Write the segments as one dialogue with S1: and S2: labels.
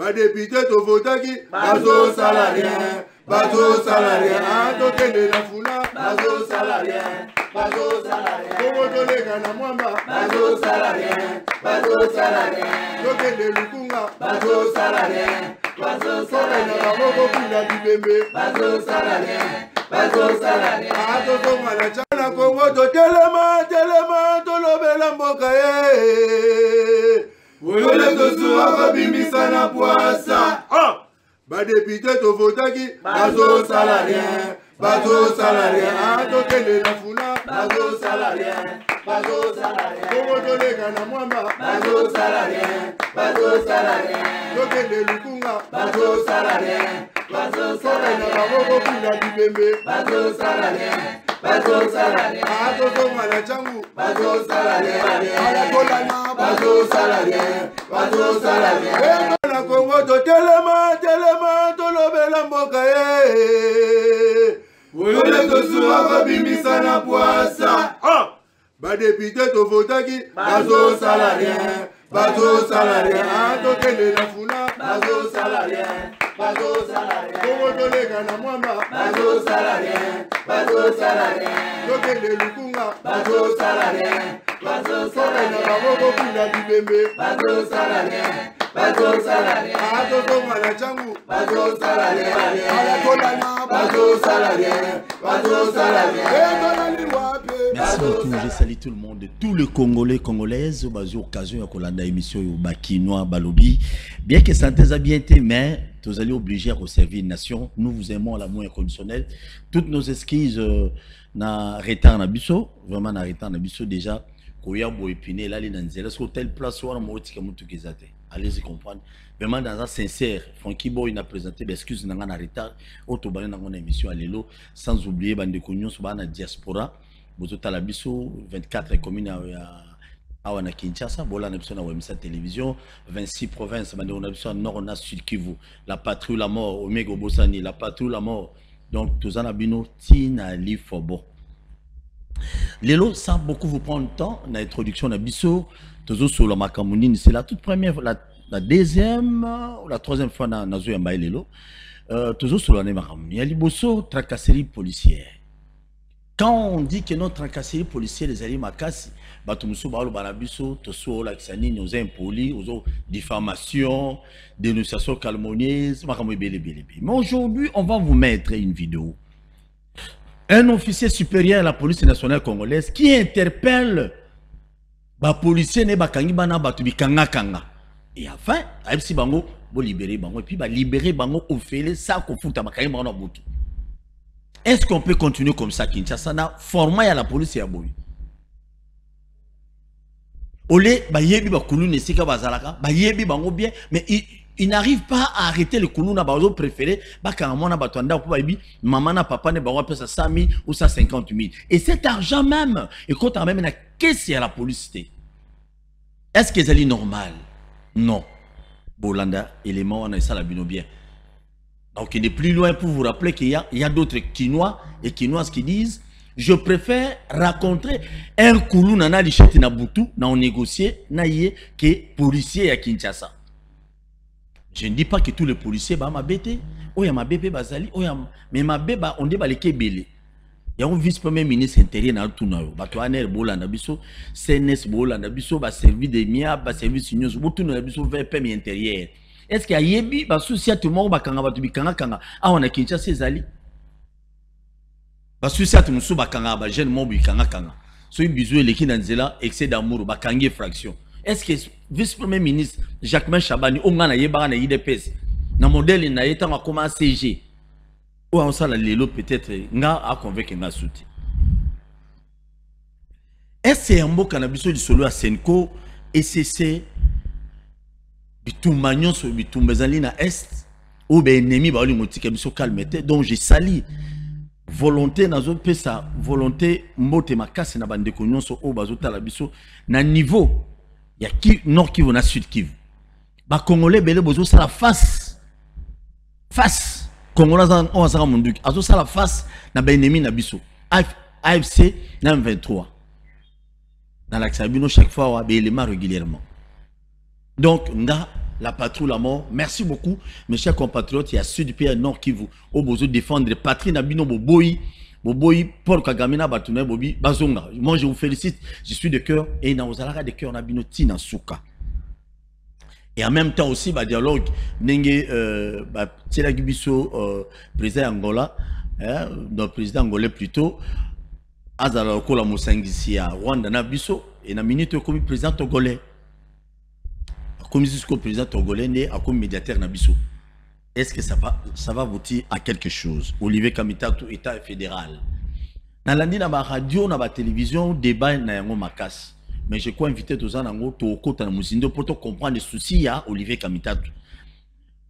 S1: ba député to votaki bazo salarien bazo salarien tokende na funa bazo salarien Komo tolega na mwamba bazo salarien tokende lukunga bazo salarien na baboko kuna bibembe bazo salarien atozonga na chana Kongo totelema tolobela mboka ye Olole tosuwa kabimisa na poasa ba député to votaki bazo salarien tokende na funa bazo salarien Komo tolega na mwamba bazo salarien tokende lukunga bazo salarien na baboko kuna bibembe bazo salarien atozonga na changu bazo salarien alakolana bazo salarien na Kongo totelema tolobela mboka ye Olole tosuwa kabimisa na poasa ba député to votaki bazo salarien tokende na funa bazo salarien Komo tolega na mwamba bazo salarien tokende lukunga bazo salarien na baboko kuna bibembe bazo salarien atozonga na changu bazo salarien alakolana bazo salarien
S2: Merci beaucoup, je salue tout le monde, tous les Congolais, Congolaises, basé occasion à Kolanda émission au Bakinois, Balobi. Bien que santé a bien été, mais vous allez obliger à servir une nation. Nous vous aimons à l'amour inconditionnel. Toutes nos excuses na retard na biso, vraiment na retard na biso déjà. Koya boépiner là les nanzela sur telle place où on m'a dit que mutu kezate. Allez-y comprendre. Vraiment dans un sincère, Francky Boy n'a présenté l'excuse n'a en retard. Autobane dans mon émission à l'élo, sans oublier bande de cognon sur la diaspora. Bozota la biso 24 communes à Wana Kinshasa, Bola Nepson à Wemsa Télévision, 26 provinces, Bande on a besoin Nord on a Sud Kivu, la patrouille la mort, Omega Bosani, la patrouille la mort. Donc tous en abino Tina Li Fobo. L'élo, sans beaucoup vous prendre le temps, l'introduction de Bisso, toujours sur la Makamounine, c'est la toute première, la deuxième ou la troisième fois dans Nazo Yamba L'élo, toujours sur la Makamounine. Il y a Liboso, tracasserie policière. Quand on dit que notre tracasserie policière, les alliés Makassi, Batumusu Baolo Barabiso, Tosso, Laxani, nos impolis, aux diffamations, dénonciations calomnieuses, mais aujourd'hui, on va vous mettre une vidéo. Un officier supérieur à la police nationale congolaise qui interpelle les policiers ne bakangi bana batubi kanga kanga. Et enfin, si bango bo libérer bango et puis ba libérer bango au félé ça ko futa bakangi bango butu. Est-ce qu'on peut continuer comme ça Kinshasa na format à la police ya boy? Olé ba yebi ba kulune sika bazalaka, ba yebi bango bien mais il n'arrive pas à arrêter le kuluna bazo préféré bakamona batwanda pour baby maman na papa ne ba pesa 100 000 ou 150 000 et cet argent même et quand on même na caisse à la police. Est-ce que c'est normal? Non. Bolanda élément on a ça la bino bien. Donc il est plus loin pour vous rappeler qu'il y a d'autres Kinois et Kinoises qui disent je préfère raconter un kuluna na lichete na butu na on négocier na yé que policier à Kinshasa. Je ne dis pas que tous les policiers bah ma bête, oh ya ma bébé bazali, oh ya mais ma bébé on dit bah les kebele. Il y a un vice-premier ministre intérieur dans tout nayo. Bah toi aner bola na biso, CNS bola na biso, bah service de mia, bah service news, tout na biso VP intérieur. Est-ce qu'il y a yebi bah souci à tout le monde bah kanga bah tu kanga kanga. Ah on a Kinshasa ces ali. Bah souci à tout le monde bah kanga bah jeune monde kanga kanga. So il bisou les qui dans zela excès d'amour bah kanga fraction. Est-ce que vice-premier ministre Jacquemain Chabani ongana yeba na IDPS na modèle na yeta ma comment CG ou on ça la lelo peut-être nga a convaincre nga souti. Est-ce que mboka na biso di solo a Senko ECC bitumagnon so bitumbezali na est ou be ennemi ba oli motika biso calmete donc je sali volonté nazo pesa volonté mbote makasi na bande ko nyonso o bazota la biso na niveau il y a qui nord qui na sud qui ba congolais belé bozo ça la face congolais on ça mundu azo ça la face na ba ennemi na biso AFC na 23 dans l'axe abino chaque fois wa be élément régulièrement donc nga la patrouille la mort. Merci beaucoup, mes chers compatriotes. Il y a Sud Pays Nord Kivu. Au besoin de défendre les patries Nabino Boboyi. Boboyi, Paul Kagamina, Batouné, Bobi, Bazonga. Moi, je vous félicite. Je suis de cœur. Et dans vos alara de cœur, Nabino Tina Souka. Et en même temps aussi, bah, dialogue, Nenge, Tila Gibiso, président Angola, notre président angolais plutôt, Azala Okola Moussangisi à Rwanda Nabiso, et na minute comme président togolais. Comme jusqu'au président togolais, né à comme médiateur Nabiso. Est-ce que ça va aboutir à quelque chose? Olivier Kamitatou, État fédéral. Dans la radio, dans la télévision, débat na yango makas. Mais je crois inviter tous les gens pour comprendre les soucis à Olivier Kamitatou.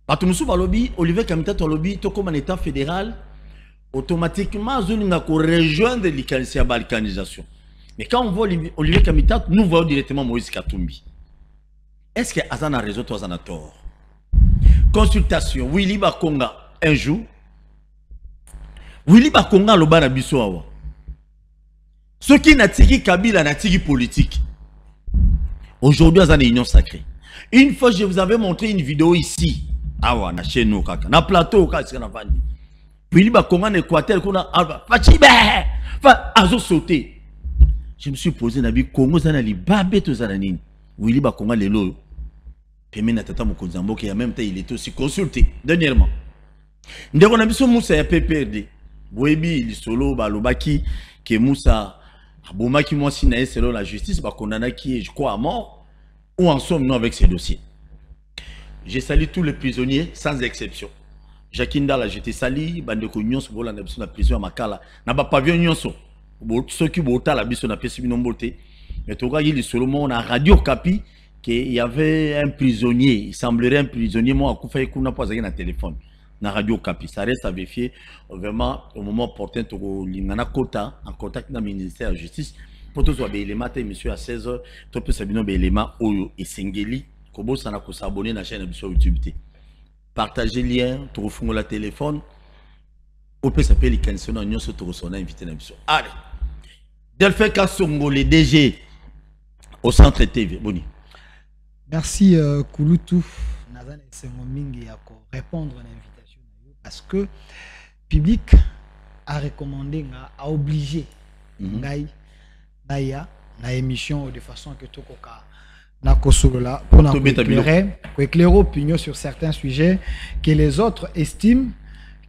S2: Patumusu Balobi, Olivier Kamitatou Balobi, tout comme un État fédéral, automatiquement, on a rejoindre la balkanisation. Mais quand on voit Olivier Kamitatou, nous voyons directement Moïse Katumbi. Est-ce que Azan a raison, toi, Azan a tort? Consultation, Willy Bakonga, un jour. Willy Bakonga, le bar à Bissouawa. Ce qui n'a tiré Kabila n'a tiré politique. Aujourd'hui, Azan est union sacrée. Une fois, je vous avais montré une vidéo ici. Ah ouais, na chez nous, kaka. Na plateau, kaka, c'est qu'on a vendu. Willy Bakonga, en Équateur, qu'on a. Fachibé! Azo sauté. Je me suis posé, Nabi Congo, Zanali, Babé, to Zananine. Willy Bakonga, les lots. Pemé Natata Mokozambo, qui en même temps, il était aussi consulté, dernièrement. Nous avons vu Moussa et PPRD. Boebi, il solo, Balobaki, qui est Moussa, Abomaki, moi, si naïe, selon la justice, Bakonana, qui est, je crois, à mort. Où en sommes-nous avec ces dossiers? J'ai sali tous les prisonniers, sans exception. Jakinda, là, j'étais sali, Bandeko Nyonso, Bola, la prison à Makala. N'a pas pavillon Nyonso. Ceux qui ont la biso, n'a pas subi non beauté. Mais tout cas, il est solo, on a Radio Capi. Qu'il y avait un prisonnier, il semblerait un prisonnier, moi, on n'a pas un téléphone. Na Radio Capi, ça reste à vérifier. Vraiment, au moment opportun, on a quota en contact avec le ministère de la Justice. Pour tous les éléments, monsieur, à 16h, tu peux savoir les éléments Oyo et Sengeli. Kobo, ça n'a s'abonner à la chaîne de YouTube. Partagez le lien, tu refonds le téléphone. On peut s'appeler les candidatures, nous sommes invités à l'émission. Allez, Delphin Kassongo, les DG au centre TV. Boni.
S3: Merci Kouloutou Nazan et Sengomingi à répondre à l'invitation parce que le public a recommandé, a obligé Ngai Naya na émission de façon que tout na kosolola pour éclairer opinion sur certains sujets que les autres estiment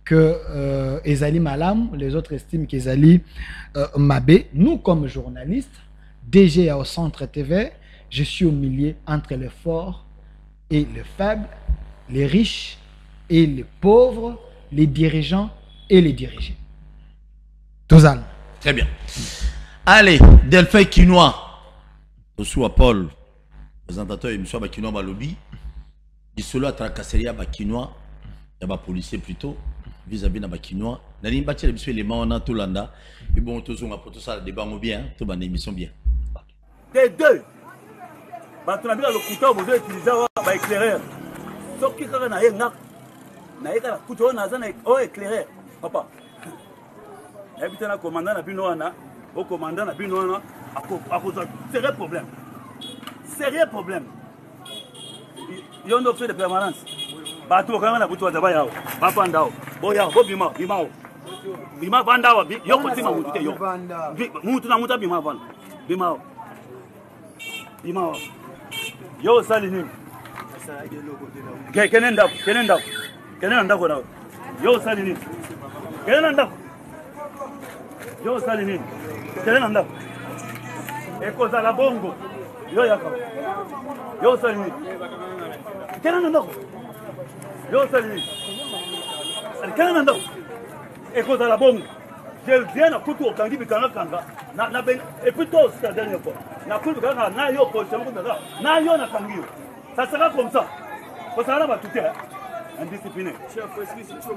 S3: que Ezali Malam, les autres estiment qu'Ezali Mabé. Nous comme journalistes, DG au centre TV, je suis au milieu entre les forts et les faibles, les riches et les pauvres, les dirigeants et les dirigés. Tozal.
S2: Très bien. Allez, Delphin Kinois. Osu Paul, présentateur de M. Bakinois Balobi. Il se à Tracasseria Bakinois, il y a un policier plutôt, vis-à-vis de Bakinois. Nous avons bâti les éléments en Tolanda. Et bon, tous on a pour tout ça, débat bien, tout une émission bien.
S4: Des deux. Bato na bika lokuta bozo utiliser ba éclaireur. Soki kaka na yenga. Na yeka kuto na zana o éclaireur. Papa. Habite na commandant na bino wana, au commandant na bino wana ako sérieux problème. Sérieux problème. Yo no fait de permanence. Bato kaka na buto zaba yao. Papa ndao. Bo yao, bo bima, bima. Bima vanda wa yo kotima mutu te yo. Mutu na muta bima vanda. Bima. Bima. Yo salini. Kenenda na. Yo salini. Yo salini. Kenenda. Eko za la bongo. Yo yaka. Yo salini. Kenenda. Yo salini. Kenenda. Eko za la bongo. Je viens à Koutou au Kangi Bikanga Kanga. Et puis toi aussi la dernière fois. Na Koutou Bikanga, na yo position na yo na Kangi. Ça sera comme ça. Ça sera pas tout indiscipliné. Chef, est-ce que c'est chaud?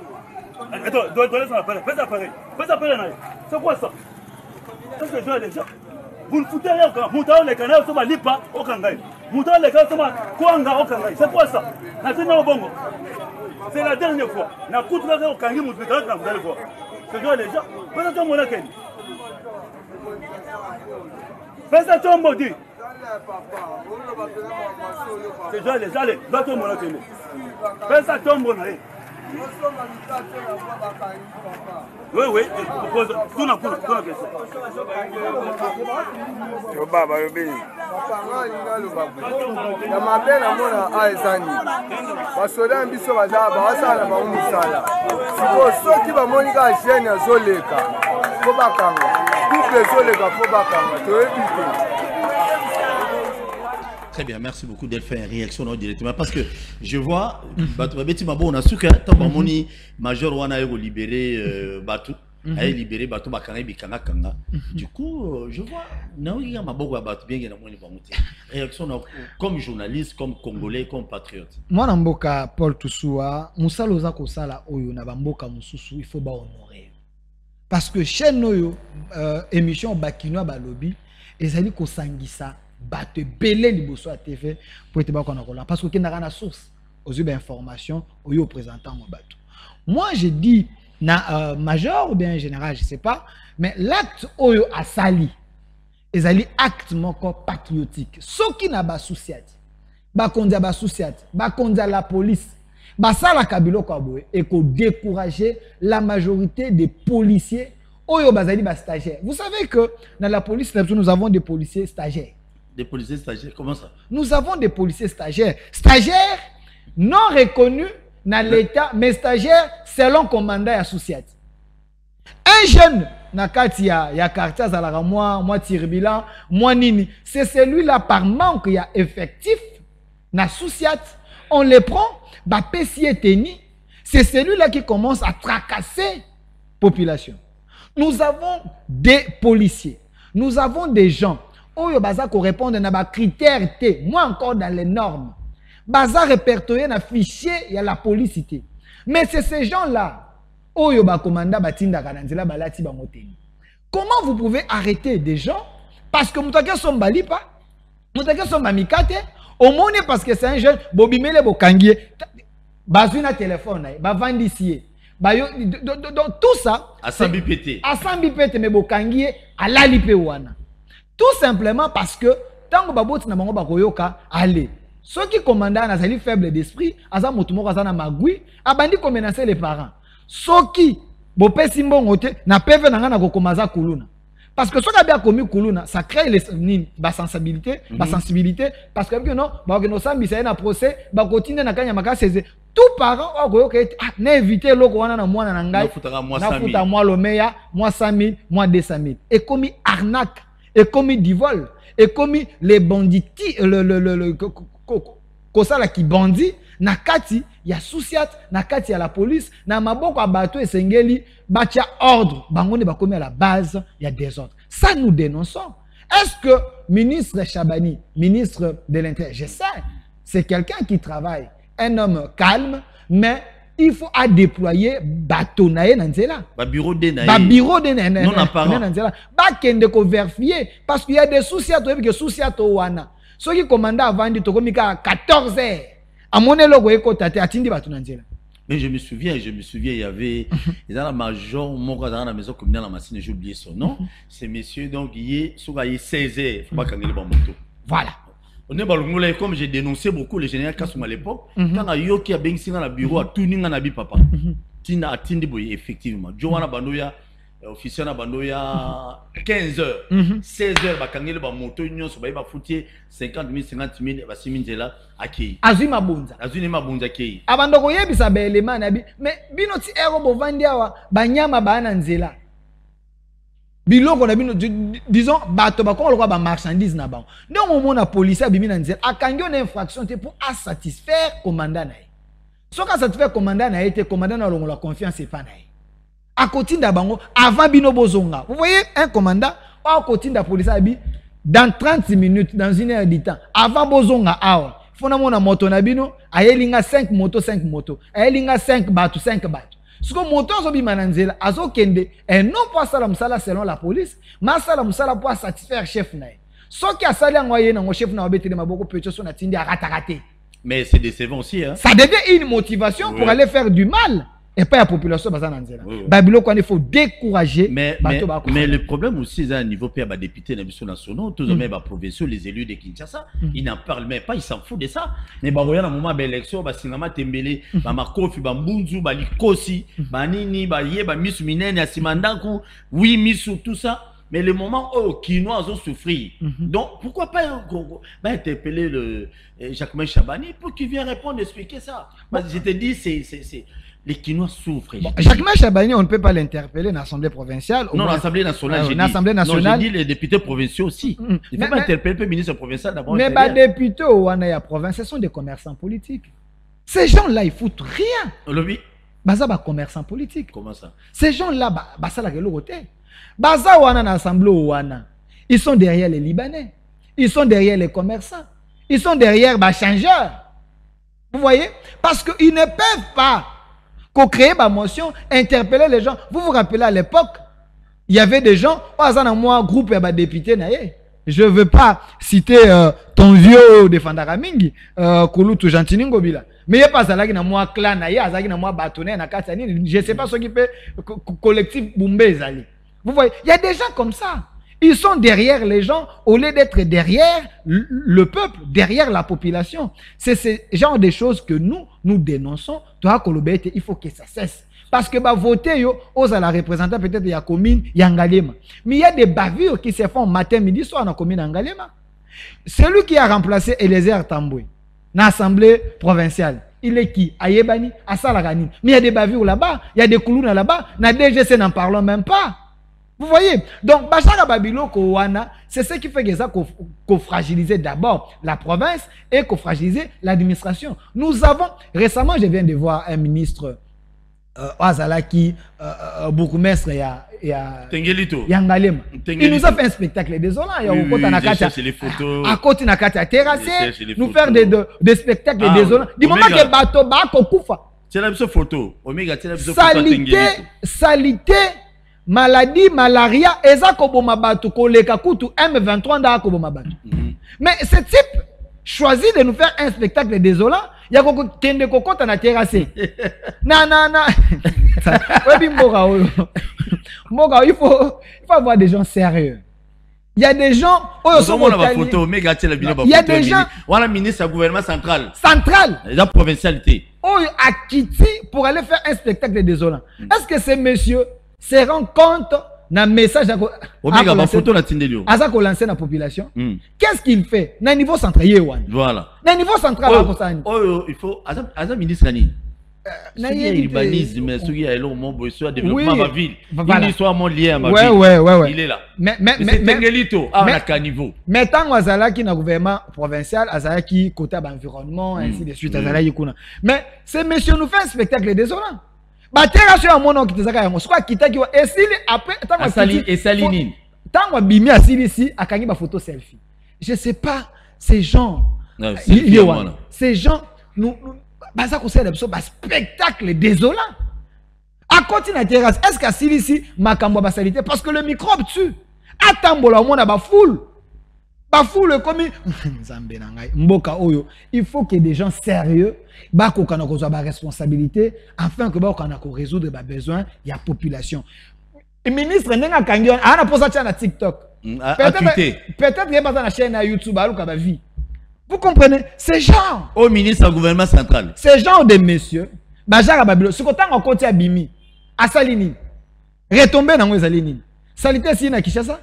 S4: Attends, dois laisser l'appareil. Fais l'appareil. C'est quoi ça? Qu'est-ce que je vois déjà? Vous ne foutez rien quand Moutao les canaux sont ma lipa au Kangai. Moutao les canaux sont ma Kwanga au Kangai. C'est quoi ça? C'est la dernière fois. Na Koutou au Kangi Moutbikanga, vous allez voir. C'est quoi les gens? Fais ça mon laquelle. Fais ça ton maudit. C'est joli, joli. Va tomber mon atelier. Fais ça tombe on aille. Oui, oui. Tout n'a pas de question.
S5: Yo baba yo bini. Ya mabena mona aizani. Basoda mbiso bazaba basala ba umusala. Siko soki ba monika jeune azoleka. Ko bakanga. Couple zoleka ko bakanga. To ebite.
S2: Très bien, merci beaucoup Delphin. Réaction directement parce que je vois Betty Mabo on a su que Tabamoni major wana ego libéré Batu, a libéré Batu bakanga bikanga kanga. Du coup, je vois Naoui Maboko Batu bien na moni bamuti. Réaction comme journaliste, comme congolais, comme patriote.
S3: Moi namboka Paul Toussoua, musalo za ko sala oyo na bamboka mususu, il faut ba honorer. Parce que chaîne oyo émission Bakinois Balobi ezali ko sangisa batte belé liboso à TV pour être bakona kola parce que kenaka na source aux yeux d'information au yo présentant mon bateau. Moi je dis na major ou bien général je sais pas mais l'acte oyo asali ezali acte moko patriotique soki na ba souciati ba kondia ba souciati ba kondia la police ba sala kabilo kwa boye et ko décourager la majorité des policiers oyo bazali ba stagiaires. Vous savez que dans la police nous avons des policiers stagiaires.
S2: Des policiers stagiaires, comment ça?
S3: Nous avons des policiers stagiaires. Stagiaires non reconnus dans l'État, mais stagiaires selon commandant associé. Un jeune, nakati ya quartier Zalara, moi Tiribila, moi Nini, c'est celui-là par manque il y a effectif, na souciat, on les prend, bah pessier teni, c'est celui-là qui commence à tracasser population. Nous avons des policiers, nous avons des gens. Oyo baza ko répondre na ba critères T, moi encore dans les normes. Baza répertorié na fichier il y a la policité. Mais c'est ces gens-là oyo ba commanda batinda kananzela balati ba moteni. Comment vous pouvez arrêter des gens parce que mutake son balipa, mutake son mamikate, au monde parce que c'est un jeune bobimele bokangie, bazuna téléphone ba vandissier. Donc tout ça
S2: à Sambipete.
S3: À Sambipete mais bokangie à lalipe wana. Tout simplement parce que tant que baboti na bango bakoyoka allez ceux qui commandent na zali faible d'esprit aza motumo aza na magui abandi ko menacer les parents ceux qui bopesi mbongo te na peve na ngana ko komaza kuluna parce que ceux qui a commis kuluna ça crée les sensibilité parce que non ba que no sambi ça na procès ba continuer na kanya makaseze tout parent akoyoka na éviter loko wana na mwana na ngai na futa moi lomeya moi 100 000 moi 200 000 et commis arnaque et commis du vol, et commis les bandits, kosala qui bandit, na kati, ya souciat, na kati ya la police, na maboko abato et sengeli, batia ordre, bangone ba commis à la base, il y a des ordres. Ça nous dénonçons. Est-ce que ministre Chabani, ministre de l'Intérieur, je sais, c'est quelqu'un qui travaille, un homme calme, mais il faut à déployer batonaye nanzela
S2: ba bureau de naye
S3: ba bureau de naye
S2: non apparent
S3: nanzela ba kende ko vérifier parce qu'il y a des soucis à toi que soucis à toi wana ceux qui commandent avant de tokomika 14 heures à mon logo eko tate atindi batu nanzela.
S2: Mais je me souviens il y avait dans la major mon dans la maison communale la machine j'ai oublié son nom c'est monsieur donc il est sur 16 heures faut pas kangeli ba moto
S3: voilà.
S2: On est balongolais comme j'ai dénoncé beaucoup le général Kassoum à l'époque quand a yo qui a bengi dans le bureau a tout ninga na bi papa tina atindi boy effectivement Joana Bandoya officier na Bandoya 15 h 16 h ba kangeli ba moto union so ba foutier 50 000 ba siminzela akei
S3: azima bunza
S2: akei
S3: abandoko yebisa ba element na bi mais bino ti ero bovandi awa banyama bana nzela biloko na bino disons bato ba ko ba marchandise na bango donc au moment la police a bimi na nzela akangi on infraction te pour satisfaire commandant na ye soka satisfaire commandant na ye te commandant na longo la confiance et pas na ye akotinda bango avant bino bozonga. Vous voyez un commandant akotinda police abi dans 30 minutes dans une heure de temps avant bozonga awa fona mona moto na bino ayelinga 5 motos ayelinga 5 bato ce que moto zo bima na nzela azokende et non pas sala musala selon la police mais sala musala pour satisfaire chef na ye soki asali ngo ye na ngo chef na obetele maboko pecho so na tindi aratakate.
S2: Mais c'est décevant aussi hein.
S3: Ça devient une motivation pour aller faire du mal et pas la population baza na nzela.
S2: Oui, oui.
S3: Babilo il faut décourager
S2: mais le problème aussi, c'est à niveau père député nationaux, tous les mêmes provinciaux, les élus de Kinshasa, ils n'en parlent même pas, ils s'en foutent de ça. Mais bah voyez, à un moment d'élection, bah Singama Tembele, bah Makofi, bah Mbunzu, bah Likosi, bah Nini, bah Yé, bah Miss Minene, Asimandaku, oui Missou, tout ça. Mais le moment où Kinois ont souffert, donc pourquoi pas interpeller le Jacques Chabani pour qu'il vienne répondre, expliquer ça. Parce que je te dis, c'est les Kinois souffrent.
S3: Bon, Jacques Chabani, on ne peut pas l'interpeller dans l'Assemblée provinciale.
S2: Non, l'Assemblée nationale, j'ai dit les députés provinciaux aussi. Il ne faut pas interpeller le ministre provincial d'abord.
S3: Mais les députés au Wanaya province, ce sont des commerçants politiques. Ces gens-là, ils foutent rien.
S2: Lobby.
S3: Baza ba commerçants politiques.
S2: Comment ça?
S3: Ces gens-là, ça la gueule côté. Baza wana na assemblée wana. Ils sont derrière les Libanais. Ils sont derrière les commerçants. Ils sont derrière les changeurs. Vous voyez? Parce qu'ils ne peuvent pas créer ma motion, interpeller les gens. Vous vous rappelez à l'époque, il y avait des gens, moi, groupe de députés, je ne veux pas citer ton vieux de Fandaramingi, Kouloutou Jantiningo Bila. Mais il n'y a pas ça là qui n'a moi clan, il y a ça qui n'a moi bâtonné, je ne sais pas ce qui peut collectif Boumbé Zali. Vous voyez, il y a des gens comme ça. Ils sont derrière les gens au lieu d'être derrière le peuple, derrière la population. C'est ce genre de choses que nous dénonçons. Il faut que ça cesse. Parce que voter, aux la représentants peut-être il y a commune, il y a Ngalema. Mais il y a des bavures qui se font matin, midi, soir dans la commune Ngalema. Celui qui a remplacé Eliezer Tamboué dans l'Assemblée provinciale, il est qui? Ayebani, Asalaganine. Mais il y a des bavures là-bas, il y a des coulounes là-bas. Dans DGC, n'en parlons même pas. Vous voyez? Donc, Bachara Babilo Kouana, c'est ce qui fait que ça qu'on fragiliser d'abord la province et qu'on fragiliser l'administration. Nous avons, récemment, je viens de voir un ministre, Azalaki, bourgmestre,
S2: Tengelito.
S3: Yangalem. Il nous a fait un spectacle désolant.
S2: C'est les photos.
S3: À côté, Nakata terrassé, nous faire des spectacles désolants. Du moment que bateau, Bako Koufa.
S2: C'est la même photo. Omega, c'est la même
S3: photo. Salité. Maladie, malaria, eza koboma batu, koleka kutu, M23 nda koboma batu. Mais ce type choisit de nous faire un spectacle désolant, il y a kende kokota na terrassé. Na. Il faut avoir des gens sérieux. Il y a des gens. Il y a des gens.
S2: Voilà, ministre du gouvernement central.
S3: Central.
S2: La provincialité.
S3: A quitté pour aller faire un spectacle désolant. Est-ce que ces messieurs se rend compte d'un message à lancer la population? Qu'est-ce qu'il fait? Au niveau central,
S2: voilà.
S3: Au niveau central,
S2: il faut. Azam ministre Nani. Urbanisme, développement de la ville. Une histoire liée à ma ville. Il est là. Mais Tengelito, à quel niveau?
S3: Mais tant que le gouvernement provincial, Azalaki côté l'environnement, ainsi de suite, mais ces messieurs nous font un spectacle désolant. Batera à mon nom qui te zaka yango soit kita ki et si après
S2: Salinine
S3: tant bimi asili ici a kangi ba photo selfie. Je sais pas ces gens ces gens nous baza ko sala biso ba spectacle désolant. À côté na terrasse est-ce qu'à ici makambo ba salité parce que le microbe tue. Atambola au monde ba foule. Ba foule comme Nzambe na ngai mboka oyo il faut que des gens sérieux bako kana ko ba responsabilité afin que bako kana ko résoudre ba besoin ya population. Le ministre nenga kangi ana posa tia na TikTok. Peut-être qu'il est pas dans la chaîne à YouTube aluka ba vie. Vous comprenez? Ces gens
S2: au ministre du gouvernement central.
S3: Ces gens de messieurs bajara babilo ce côté en côté abimi asalini retomber dans ezalini. Salité si na Kinshasa.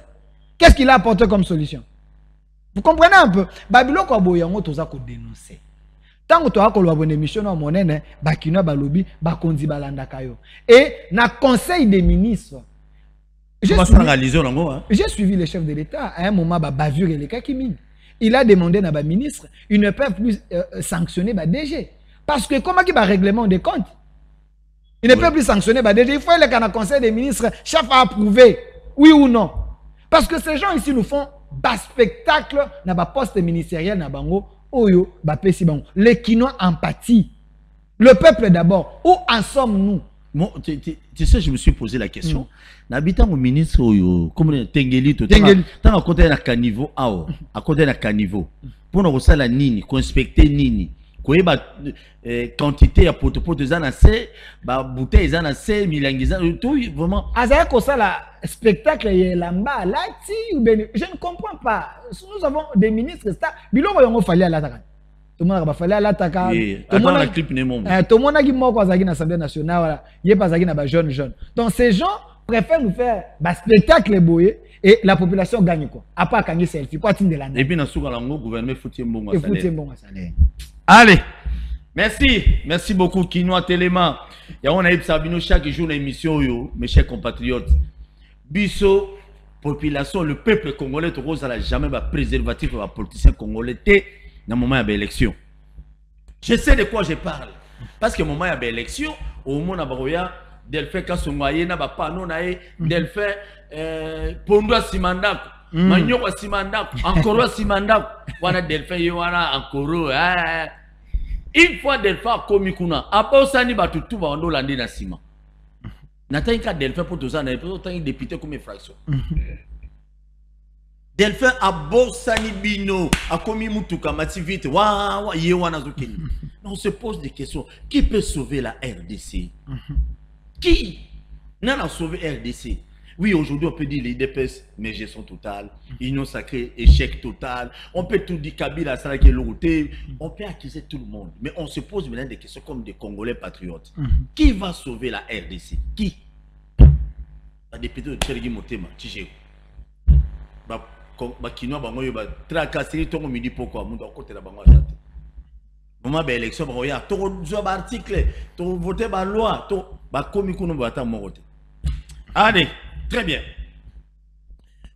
S3: Qu'est-ce qu'il a apporté comme solution? Vous comprenez un peu? Babilo ko boyango toza ko dénoncer. Tant que tu as une émission à monnaie, bakina balobi, bakondi balanda kayo. Et na conseil des ministres. J'ai suivi le chef de l'État à un moment bavure et les kakimine. Il a demandé à ba ministre, ils ne peuvent plus sanctionner ba DG parce que comment qui va règlement des comptes? Ils ne peuvent plus sanctionner ba DG, il faut aller dans le conseil des ministres, chef a approuvé oui ou non. Parce que ces gens ici nous font bas spectacle na ba poste ministériel na bango. Oyo, les Kinois empathie. Le peuple d'abord. Où en sommes-nous?
S2: Bon, tu sais, je me suis posé la question. N'habitant au ministre Oyo, comme Tengelito, tant à côté d'un caniveau, à côté d'un caniveau, pour nous la nini, qu'on inspecter nini, quantité à potopoto ils en assez bouteille ils en assez milangiza tout vraiment
S3: azaya ko ça la spectacle lamba lati ou bien je ne comprends pas. Nous avons des ministres stars biloko yango fallait la taka tout le monde va fallait la taka tout le monde
S2: la clip ne mom
S3: tout le monde qui moko azaki na assemblée nationale voilà yé pas azaki na ba jeune donc ces gens préfèrent nous faire ba spectacle boyé et la population gagne quoi à part gagner selfie quoi tin de la
S2: et puis na souka lango gouvernement fouti mbongo
S3: salaire.
S2: Allez, merci beaucoup Kinoa Téléma. Et on a eu Sabino chaque jour l'émission mes chers compatriotes. Bisso population, le peuple congolais ne n'a jamais pas préservatif à politicien congolais dans le moment où il y a élection. Je sais de quoi je parle. Parce que au moment où il y a élection, au moment où il y a Delphin Kasongoye, n'a pas non Delphin Pondo Simandako. Manyoko Simandako, encore Simandako, wana Delphin Yowana encore. Une fois Delphin komi kuna, après ça ni batutu ba ondo landi na sima. Nataka Delphin pour tous ans, pour tant député comme fraction. Delphin abosani bino, a komi mutuka mati vite, wa yewana zokeni. On se pose des questions. Qui peut sauver la RDC? Qui n'a sauvé RDC? Oui, aujourd'hui, on peut dire les DPS, mais gestion totale, union sacrée, échec total. On peut tout dire Kabila, ça qui est l'autorité. On peut accuser tout le monde. Mais on se pose maintenant des questions comme des Congolais patriotes. Qui va sauver la RDC? Qui? La députée de Tchelgi Motema, Tchigé. Kinoa Bango, tracasserie, tout le monde dit pourquoi. Mon côté la Bango Jate. Moment de l'élection, il y a tout un article, tout voter par loi, tout commis qu'on va attendre mon côté. Allez. Très bien.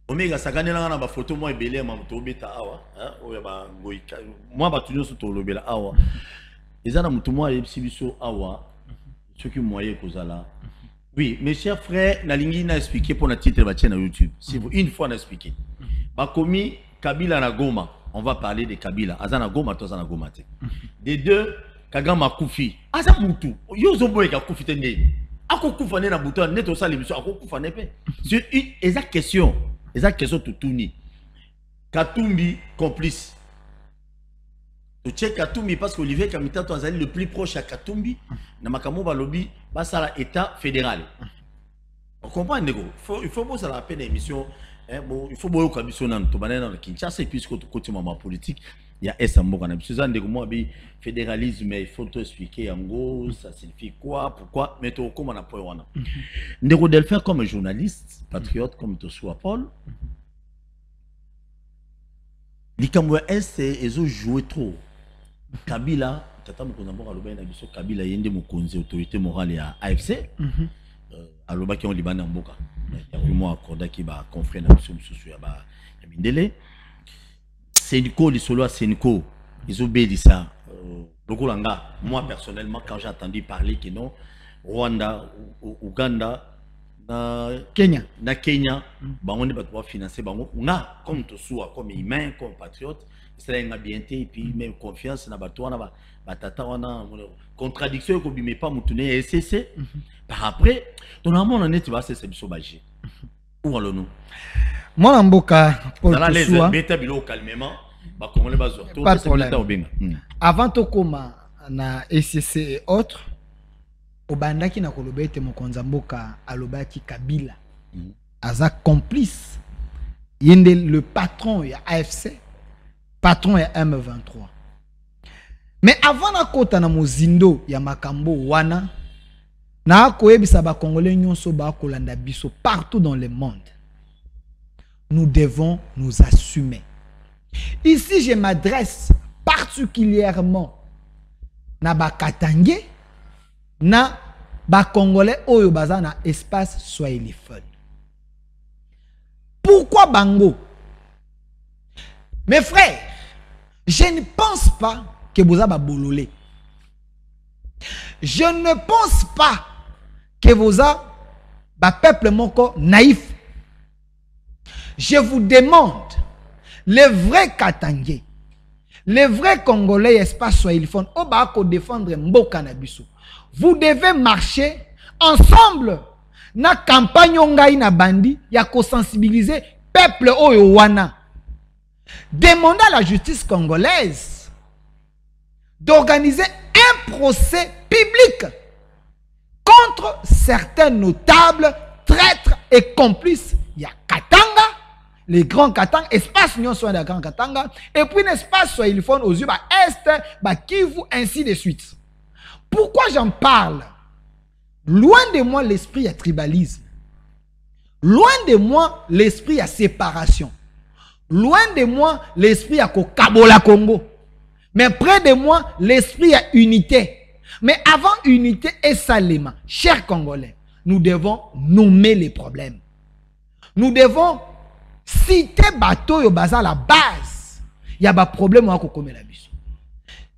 S2: Omega sakane la na ba photo moi belé ma to beta awa hein oya ba ngoika moi ba tunyo to lobela awa ezana mutu moi yebisibiso awa ce qui moyen kozala. Oui, mes chers frères, na lingi na expliquer pour la titre ba chaîne YouTube. Si vous une fois na expliquer. Ba komi Kabila na Goma, on va parler de Kabila. Azana Goma to azana Goma te. Des deux Kagama Kufi. Aza mutu. Yo zoboye ka Kufi tende. Ako kufane na bouton net au sale émission ako kufane pe sur une exact question tout ni Katumbi complice to check Katumbi parce que Olivier Kamita to azali le plus proche à Katumbi na makambo ba lobby ba sala état fédéral on comprend nego il faut ça la peine émission bon il faut boyo kabiso na to banana na Kinshasa et puisque to côté maman politique il y a Essamboka na biso ndeko moi bi fédéralisme il faut te expliquer en gros ça signifie quoi pourquoi mais to comment on a point wana ndeko Delphin comme journaliste patriote comme to soit Paul likambo est ils ont joué trop Kabila tata mokonzi mboka loba na biso Kabila yende mokonzi autorité morale ya AFC aloba ki on libana mboka ya moi accorda ki ba confrère na biso mususu ya ba ya mindele Sénico, les solos à Sénico, ils ont béni ça. Moi personnellement, quand j'ai entendu parler que non, Rwanda, Ouganda, Kenya, on ne va pas financer. On a comme tout soit, comme humain, comme patriote, c'est un bien et puis même confiance dans la batata, on a contradiction qu'on ne pas moutonner et c'est par après, dans le monde on est va c'est sauvage. Où allons-nous?
S3: Moi, Mboka,
S2: Paul Toussoua, pas de problème.
S3: Avant de commencer na SCC et autres, Obandaki na kolobete mokonzi mboka alobaki Kabila, aza complice, yende le patron ya AFC, patron ya M23. Mais avant na kota na mozindo ya makambo wana, na koyebisa ba Congolais nyonso ba kolanda biso partout dans le monde. Nous devons nous assumer. Ici, je m'adresse particulièrement na ba Katangé, na ba Congolais oyo baza na espace Swahiliphone. Pourquoi Bango? Mes frères, je ne pense pas que vous avez bololé. Je ne pense pas que vous avez un peuple moko naïf. Je vous demande, les vrais Katangé, les vrais Congolais espace Swahiliphone, au défendre Mboka na biso. Vous devez marcher ensemble na campagne ngai na bandi ya ko sensibiliser peuple oyo wana. Demandez à la justice congolaise d'organiser un procès public contre certains notables, traîtres et complices. Il y a Katanga, les grands Katanga, espace Nyon soit de Grand Katanga, et puis un espace soit il faut aux yeux, Est, Kivu, ainsi de suite. Pourquoi j'en parle? Loin de moi l'esprit à tribalisme. Loin de moi l'esprit à séparation. Loin de moi l'esprit à Kabola Congo. Mais près de moi l'esprit à unité. Mais avant unité et salement, chers Congolais, nous devons nommer les problèmes. Nous devons citer bateau yo baza la base. Il y a des problèmes à comme la biso.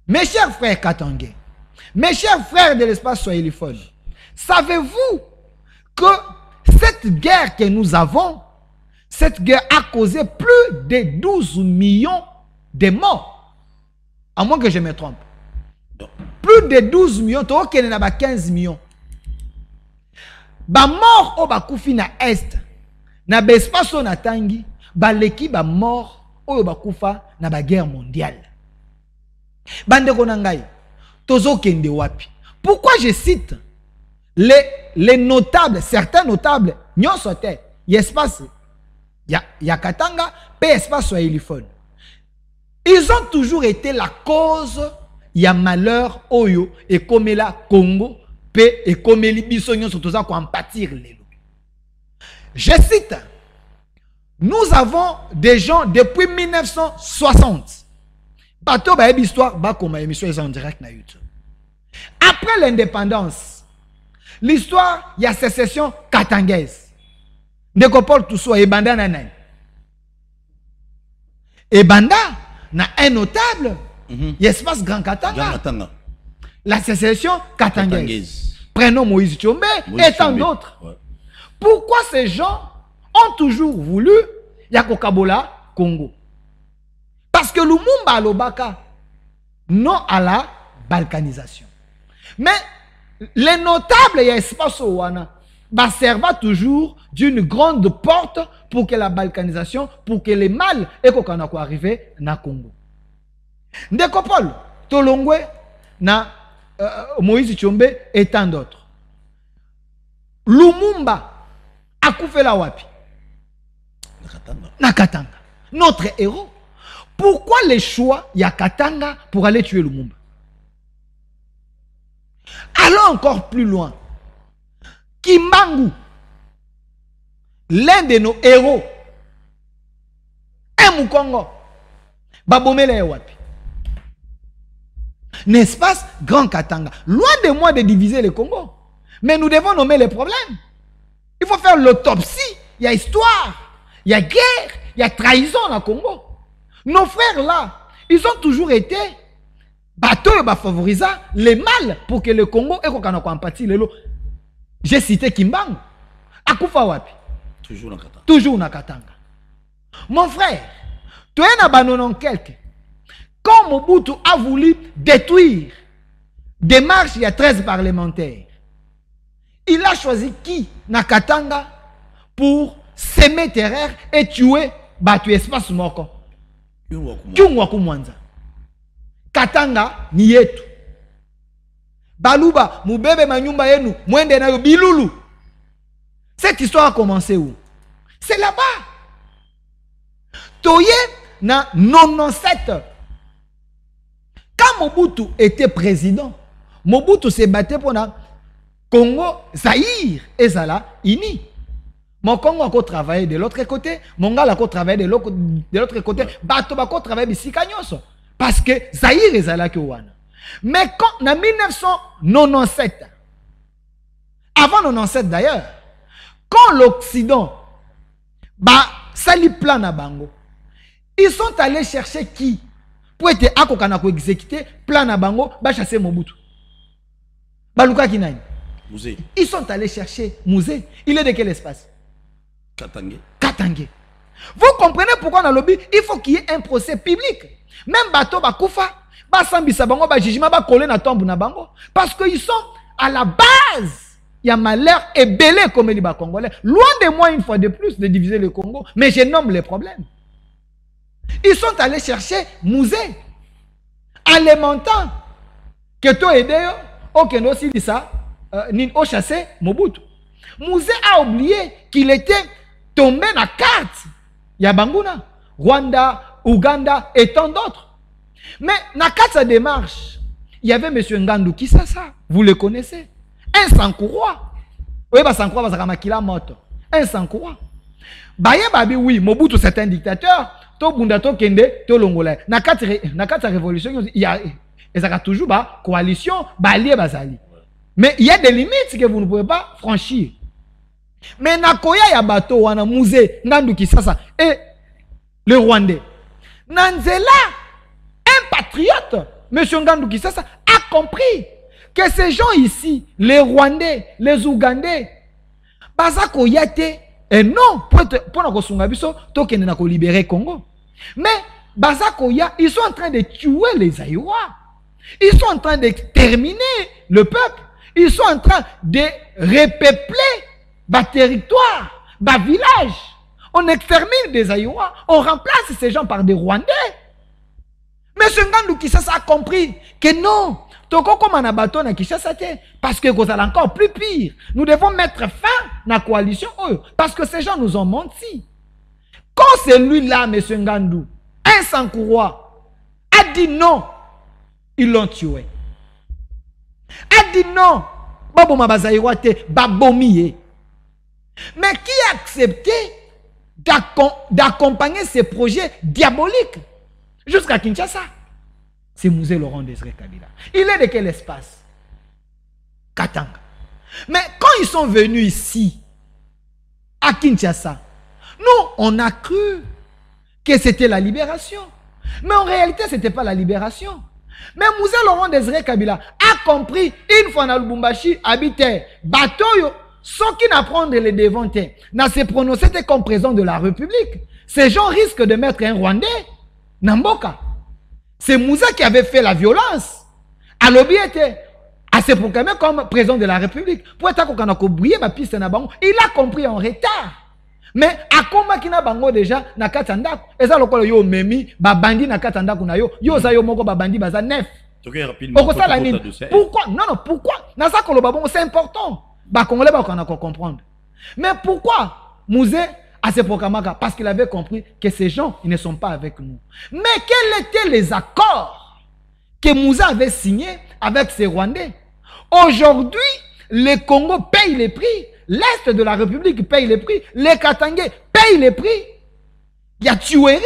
S3: Mes chers frères Katangais, mes chers frères de l'espace soyeliphone, savez-vous que cette guerre que nous avons, cette guerre a causé plus de 12 millions de morts? À moins que je me trompe. Plus de 12 millions, tu vois qu'il y en a 15 millions. Ba mort au bakoufi na est, na bespace na tangi, ba leki ba mort au bakoufa na ba guerre mondiale. Bande konangai, tozo kende wapi. Pourquoi je cite les notables, certains notables, nyon sote, espace, ya Katanga, pe espace soyeliphone. Ils ont toujours été la cause, il y a malheur, oyo, et comme la Congo, pe, et comme les bisognos sont tous à en pâtir. Je cite, nous avons des gens depuis 1960. Bateau, bah, histoire, bah, comme émission est en direct na YouTube. Après l'indépendance, l'histoire, il y a sécession katangaise. Nekopol tout soit, et banda nanay. Et banda, na un notable, il y a espace Grand Katanga. La sécession katangaise. Prenons Moïse Tchombe et tant d'autres. Ouais. Pourquoi ces gens ont toujours voulu Yakokabola Congo? Parce que Lumumba Alobaka, non à la balkanisation. Mais les notables, il y a espace au Wana, servent toujours d'une grande porte pour que la balkanisation, pour que les mâles et qu'on arriver na Congo. Ndekopol, Tolongwe, na Moïse Tchombe et tant d'autres. Lumumba a coupé la wapi. Na Katanga. Notre héros. Pourquoi les choix y a Katanga pour aller tuer Lumumba? Allons encore plus loin. Kimbangu, l'un de nos héros, un Mukongo, Babomele wapi. N'est-ce pas, Grand Katanga? Loin de moi de diviser le Congo. Mais nous devons nommer les problèmes. Il faut faire l'autopsie. Il y a histoire, il y a guerre, il y a trahison au Congo. Nos frères là, ils ont toujours été bateaux favorisant les mâles pour que le Congo ait en partie. J'ai cité Kimbangu. Akufa wapi?
S2: Toujours dans Katanga.
S3: Toujours dans Katanga. Mon frère, tu es dans Banonon quelque. Quand Mobutu a voulu détruire des marches, il y a 13 parlementaires. Il a choisi qui na Katanga pour s'aimer terreur et tuer Batu Espace Moko. Kyungwaku Mwanza. Katanga ni yetu. Baluba, mubebe manyumba yenu, mwende na yo bilulu. Cette histoire a commencé où? C'est là-bas. Toye na 97. Quand Mobutu était président, Mobutu s'est battu pour la Congo, Zaïre et Zala, Ini. Mon Congo a travaillé de l'autre côté, mon gars a travaillé de l'autre côté, Bato a travaillé ici parce que Zaïre et Zala qui wana. Mais quand en 1997, avant 1997 d'ailleurs, quand l'Occident sali plan na bango, ils sont allés chercher qui pour être akokana ko exécuter plan na bango ba chasser Mobutu. Baluka Kinani.
S2: Musée.
S3: Ils sont allés chercher Musée. Il est de quel espace?
S2: Katangé.
S3: Katangé. Vous comprenez pourquoi dans le lobby, il faut qu'il y ait un procès public. Même bateau bakoufa, ba sambisa bango ba jugement ba coller na tombe na bango parce qu'ils sont à la base. Il y a malheur et belé comme les Congolais. Loin de moi une fois de plus de diviser le Congo, mais je nomme les problèmes. Ils sont allés chercher Musée, alimentant que tu aidé ok non si ça ni au chassé Mobutu. Mouzé a oublié qu'il était tombé dans la carte Yabanguna, Rwanda, Ouganda et tant d'autres. Mais dans la carte sa démarche, il y avait M. Ngandou Kisasa, vous le connaissez, un Sankouroi. Oui, Sankouroi va se moto. Un Sankouroi. Baye babi oui, Mobutu c'est un dictateur. To bunda to kende to longola. Na carte révolution, il y a toujours ba coalition, balié bazali. Mais il y a des limites que vous ne pouvez pas franchir. Mais Nakoya ya bato wana Mouzé Ngandou Kisasa et le Rwandais. Nanzela, un patriote, M. Ngandou Kisasa a compris que ces gens ici, les Rwandais, les Ougandais, Bazako Yate, et non, pour libérer Congo. Mais Bazako Ya, ils sont en train de tuer les Aïwa. Ils sont en train de terminer le peuple. Ils sont en train de repeupler bas territoire, bas village. On extermine des Aïwa. On remplace ces gens par des Rwandais. Mais ce Ngandou Kisasa a compris que non. Parce que vous allez encore plus pire. Nous devons mettre fin à la coalition. Parce que ces gens nous ont menti. Quand celui-là, M. Ngandou, un Sankouroi, a dit non, ils l'ont tué. A dit non, Babo Mabazaïwate, Babomiye. Mais qui a accepté d'accompagner ces projets diaboliques jusqu'à Kinshasa? C'est Mouzé Laurent Désiré Kabila. Il est de quel espace? Katanga. Mais quand ils sont venus ici, à Kinshasa, nous, on a cru que c'était la libération. Mais en réalité, ce n'était pas la libération. Mais Mouzé Laurent Désiré Kabila a compris, une fois dans le Lubumbashi, habitait Batoyo, sans qu'il n'apprenne les devants, n'a se prononcé comme président de la République. Ces gens risquent de mettre un Rwandais, Namboka. C'est Mouzé qui avait fait la violence. Alobi était à se proclamer comme président de la République. Pour être il a compris en retard. Mais à comment qu'il n'a bango déjà na katanda, et ça le yo memi ba bandi na katanda kuna yo za yo moko ba bandi baza neuf. Pourquoi? Non, pourquoi? Na ça ko babongo c'est important. Ba congolais ba qu'on comprendre. Mais pourquoi Mouzé à ce proclamé? Parce qu'il avait compris que ces gens ils ne sont pas avec nous. Mais quels étaient les accords que Mouzé avait signés avec ces Rwandais? Aujourd'hui, le Congo paye les prix. L'Est de la République paye les prix. Les Katangais payent les prix. Il y a tuerie,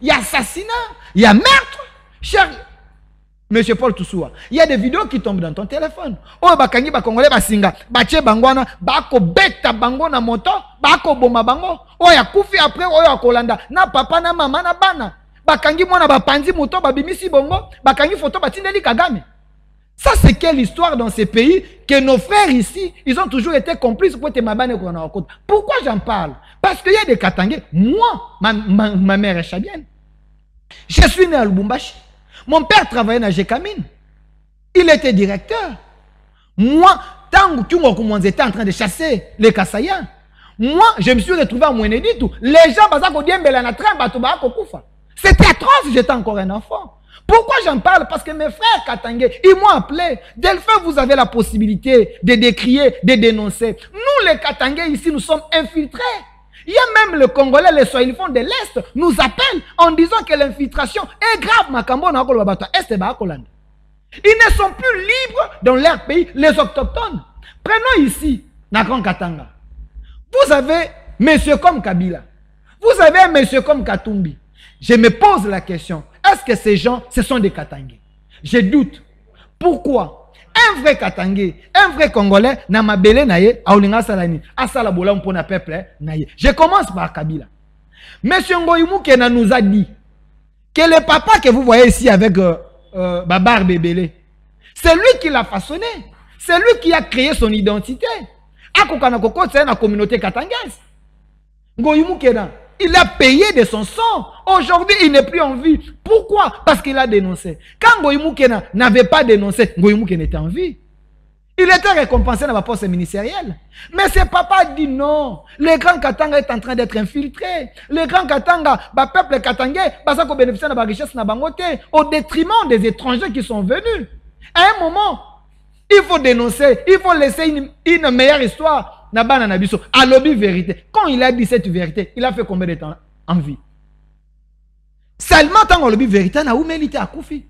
S3: il y a assassinat, il y a meurtre. Cher Monsieur Paul Toussoua, il y a des vidéos qui tombent dans ton téléphone. Oh, bakangi bakongole basinga, bache bangwana, bako beta bango na moto, bako boma bango. Oh, ya kufi après, oh, ya kolanda. Na papa, na mama, na bana. Bakangi mona bapanzi moto, babimisi bongo, bakangi photo batindeli Kagame. Ça, c'est quelle histoire dans ces pays que nos frères ici, ils ont toujours été complices pour te mabane qu'on a en compte. Pourquoi j'en parle? Parce qu'il y a des Katangais. Moi, ma mère est chabienne. Je suis né à Lubumbashi. Mon père travaillait à Jekamine. Il était directeur. Moi, tant que j'étais en train de chasser les Kassaïens, moi, je me suis retrouvé à Moueneditou. Les gens, c'était atroce, j'étais encore un enfant. Pourquoi j'en parle? Parce que mes frères Katangais, ils m'ont appelé. Delphin, vous avez la possibilité de décrier, de dénoncer. Nous, les Katangais, ici, nous sommes infiltrés. Il y a même le Congolais, les Swahiliphones de l'Est, nous appellent en disant que l'infiltration est grave. Ils ne sont plus libres dans leur pays, les autochtones. Prenons ici, Nakran Katanga. Vous avez monsieur comme Kabila. Vous avez un monsieur comme Katumbi. Je me pose la question. Est-ce que ces gens, ce sont des Katangais? Je doute. Pourquoi? Un vrai Katangais, un vrai Congolais, n'a ma belé naye, aoulinga salani, asala bola mpona peuple naye. Je commence par Kabila. Monsieur Ngoïmou Kena nous a dit que le papa que vous voyez ici avec Babar Bébélé, c'est lui qui l'a façonné. C'est lui qui a créé son identité. Akokana Koko, c'est la communauté katangaise. Ngoïmou Kena, il a payé de son sang. Aujourd'hui, il n'est plus en vie. Pourquoi? Parce qu'il a dénoncé. Quand Ngoïmou Kena n'avait pas dénoncé, Ngoïmou Kena était en vie. Il était récompensé dans la poste ministérielle. Mais ce papa a dit non. Le grand Katanga est en train d'être infiltré. Le grand Katanga, le peuple katangais, ça qu'on bénéficie de la richesse au détriment des étrangers qui sont venus. À un moment, il faut dénoncer, il faut laisser une meilleure histoire. Nabana Nabiso, à lobby vérité. Quand il a dit cette vérité, il a fait combien de temps en vie? Seulement tant qu'on lobby vérité, on a où mérité à Koufi.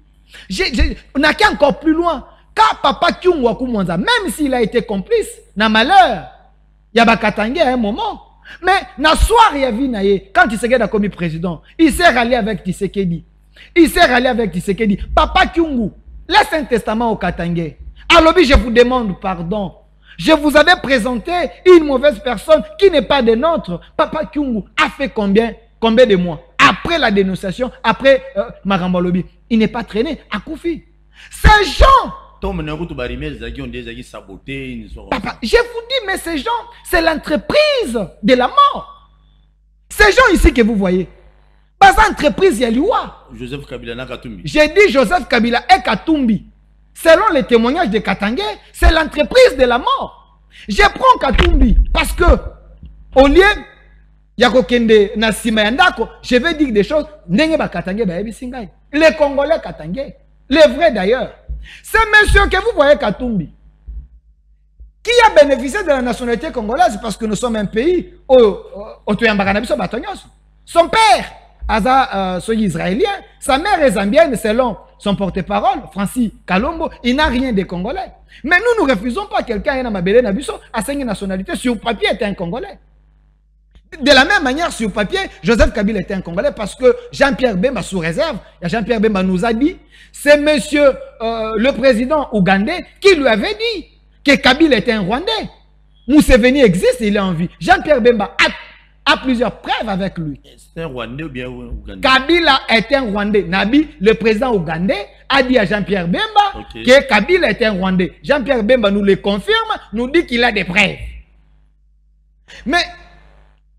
S3: On n'a qu'à encore plus loin. Car papa Kyungwaku Mwanza, même s'il a été complice, n'a malheur. Il y a Bakatangé à un moment. Mais, na soir, il y a vu, quand Tshisekedi a commis président, il s'est rallié avec Tshisekedi. Il s'est rallié avec Tshisekedi. Papa Kyungu, laisse un testament au Katangé. À lobby, je vous demande pardon. Je vous avais présenté une mauvaise personne qui n'est pas des nôtres. Papa Kyungu a fait combien de mois? Après la dénonciation, après Maramba Lobby, il n'est pas traîné à Koufi. Ces gens...
S2: Papa,
S3: je vous dis, mais ces gens, c'est l'entreprise de la mort. Ces gens ici que vous voyez, pas entreprise Yaliwa.
S2: Joseph Kabila na Katumbi.
S3: J'ai dit Joseph Kabila et Katumbi. Selon les témoignages de Katangé, c'est l'entreprise de la mort. Je prends Katumbi parce que, au lieu, je vais dire des choses. Les Congolais Katangé, les vrais d'ailleurs. C'est monsieur que vous voyez Katumbi, qui a bénéficié de la nationalité congolaise parce que nous sommes un pays où son père, israélien, sa mère est zambienne selon son porte-parole, Francis Kalombo, il n'a rien de Congolais. Mais nous ne refusons pas quelqu'un qui a une nationalité. Sur papier, était un Congolais. De la même manière, sur papier, Joseph Kabila était un Congolais parce que Jean-Pierre Bemba, sous réserve, Jean-Pierre Bemba nous a dit, c'est monsieur le président ougandais qui lui avait dit que Kabila était un Rwandais. Museveni existe, il est en vie. Jean-Pierre Bemba a plusieurs preuves avec lui.
S2: C'est un Rwandais ou bien Ougandais?
S3: Kabila est un Rwandais. Nabi, le président ougandais, a dit à Jean-Pierre Bemba que Kabila est un Rwandais. Jean-Pierre Bemba nous le confirme, nous dit qu'il a des preuves. Mais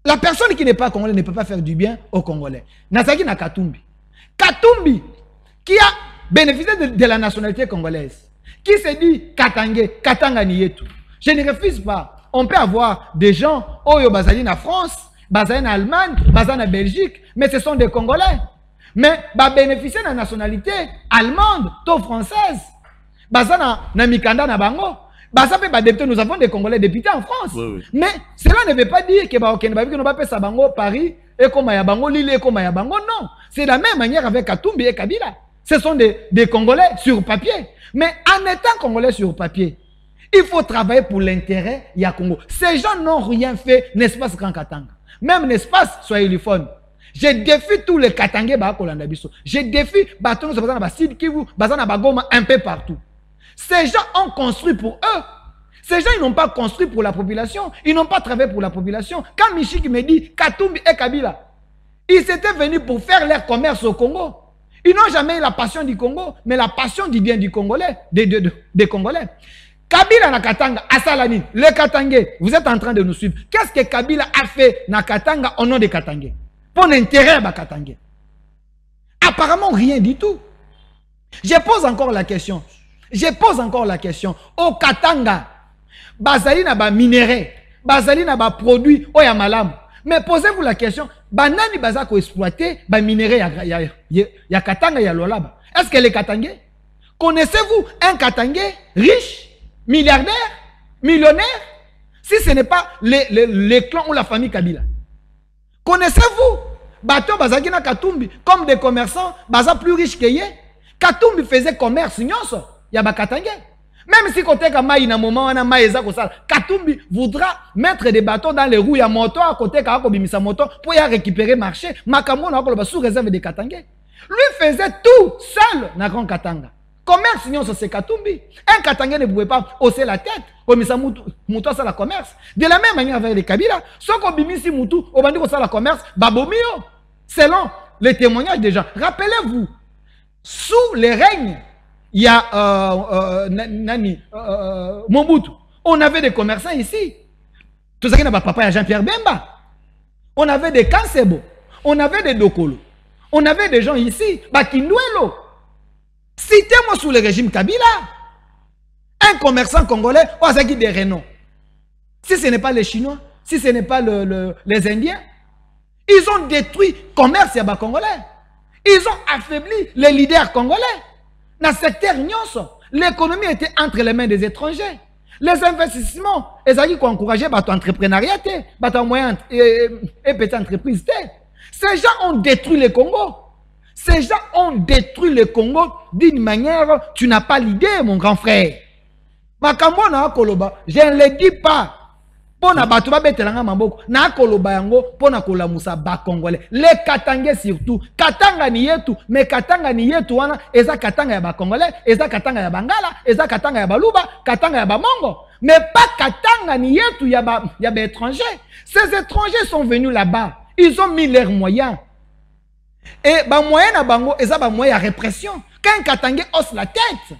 S3: la personne qui n'est pas congolais ne peut pas faire du bien aux Congolais. Nazaki na Katumbi. Katumbi, qui a bénéficié de la nationalité congolaise, qui se dit Katangé, Katanga Nietou. Je ne refuse pas. On peut avoir des gens, Oyo Bazali en France, Bazali en Allemagne, Bazali en Belgique, mais ce sont des Congolais. Mais bénéficier de la nationalité allemande, ou française, Bazali en Mikanda na Bango. Nous avons des Congolais députés en France. Oui, oui. Mais cela ne veut pas dire que nous va faire Bango Paris et comme Bango Lille et comme Bango. Non. C'est de la même manière avec Katumbi et Kabila. Ce sont des Congolais sur papier. Mais en étant Congolais sur papier, il faut travailler pour l'intérêt du Congo. Ces gens n'ont rien fait, n'est-ce pas, Grand Katanga. Même l'espace soit uniforme. Je défie tous les Katangais. Je défie un peu partout. Ces gens ont construit pour eux. Ces gens, ils n'ont pas construit pour la population. Ils n'ont pas travaillé pour la population. Quand Michik me dit Katumbi et Kabila, ils étaient venus pour faire leur commerce au Congo. Ils n'ont jamais eu la passion du Congo, mais la passion du bien du Congolais, des Congolais. Kabila na Katanga, Asalani, le Katangé, vous êtes en train de nous suivre. Qu'est-ce que Kabila a fait na Katanga au nom de Katangé? Pour l'intérêt de Katangé. Apparemment, rien du tout. Je pose encore la question. Au Katanga, Bazali na ba minéraux, Bazali na ba produits, oya malam. Mais posez-vous la question, banani baza ko exploiter ba minéraux ya Katanga ya Lolaba. Est-ce que les Katangais? Connaissez-vous un Katangais riche, milliardaire, millionnaire? Si ce n'est pas les clans ou la famille Kabila. Connaissez-vous Bato Bazaki na Katumbi comme des commerçants, baza plus riches que yé? Katumbi faisait commerce, nyonso. Katangé. Même si côté Kamaï na moment on a maïza kosala, Katumbi voudra mettre des bâtons dans les roues ya moto à côté kako bimisa moto pour y récupérer marché. Makambo na ko sous réserve de Katangé. Lui faisait tout seul na Grand Katanga. Commerce non c'est Katumbi. Un Katangé ne pouvait pas hausser la tête au misa muto ça la commerce. De la même manière avec les Kabila, soko bimisi mutu au bandi ko ça la commerce babomio. Selon les témoignages des gens. Rappelez-vous sous les règnes il y a Mobutu. On avait des commerçants ici. Tout ça qui n'a pas papa, il y a Jean-Pierre Bemba. On avait des Kansebo. On avait des Dokolo. On avait des gens ici. Bakindouelo. Citez-moi sous le régime Kabila. Un commerçant congolais, on a des renoms. Si ce n'est pas les Chinois, si ce n'est pas les Indiens, ils ont détruit le commerce congolais. Ils ont affaibli les leaders congolais. Dans le secteur Nyonso, l'économie était entre les mains des étrangers. Les investissements, ils ont encouragé l'entrepreneuriat, les moyens et petites entreprises. Ces gens ont détruit le Congo. Ces gens ont détruit le Congo d'une manière, tu n'as pas l'idée, mon grand frère. Makambo na koloba, je ne le dis pas. Pona batuba betelanga mamboko, na koloba yango, pona kolamusa ba Congolais. Les Katangais surtout. Katanga ni yetu, mais Katanga ni yetu wana, eza Katanga ya ba Congolais, eza Katanga ya Bangala, eza Katanga ya Baluba, Katanga ya Bamongo. Mais pas Katanga ni yetu ya ba étrangers. Ces étrangers sont venus là-bas. Ils ont mis leurs moyens. Et ba moyen na bango, eza ba moyen à répression. Quand un Katangais hausse la tête,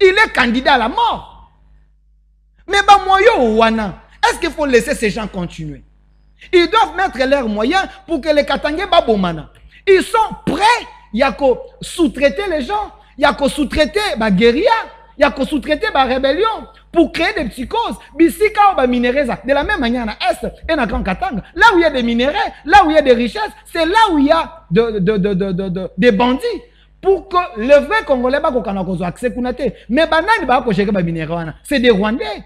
S3: il est candidat à la mort. Mais ba moyen wana, est-ce qu'il faut laisser ces gens continuer? Ils doivent mettre leurs moyens pour que les Katangais babomana. Ils sont prêts. Il y a qu'à sous-traiter les gens. Il y a qu'à sous-traiter la guérilla. Il y a qu'à sous-traiter la rébellion pour créer des psychoses. Bisika ou minéraux. De la même manière, à Est et à Grand Katanga. Là où il y a des minéraux, là où il y a des richesses, c'est là où il y a des bandits. Pour que le vrai Congolais ne accès à accès. Mais c'est des Rwandais.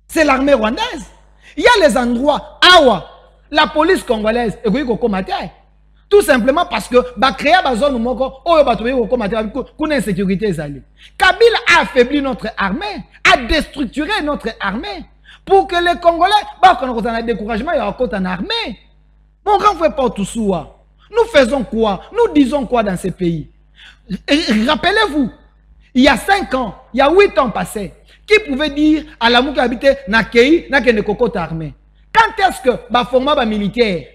S3: C'est l'armée rwandaise. Il y a les endroits où la police congolaise est tout simplement parce que créer une zone où il y a insécurité. Kabila a affaibli notre armée, a déstructuré notre armée pour que les Congolais aient un découragement et en armée. Mon grand frère Portousoua, nous faisons quoi? Nous disons quoi dans ces pays? Rappelez-vous, il y a 5 ans, il y a 8 ans passés, qui pouvait dire à l'amour qui habitait na Kei, na kene kokote armée? Quand est-ce que ba format ba militaire?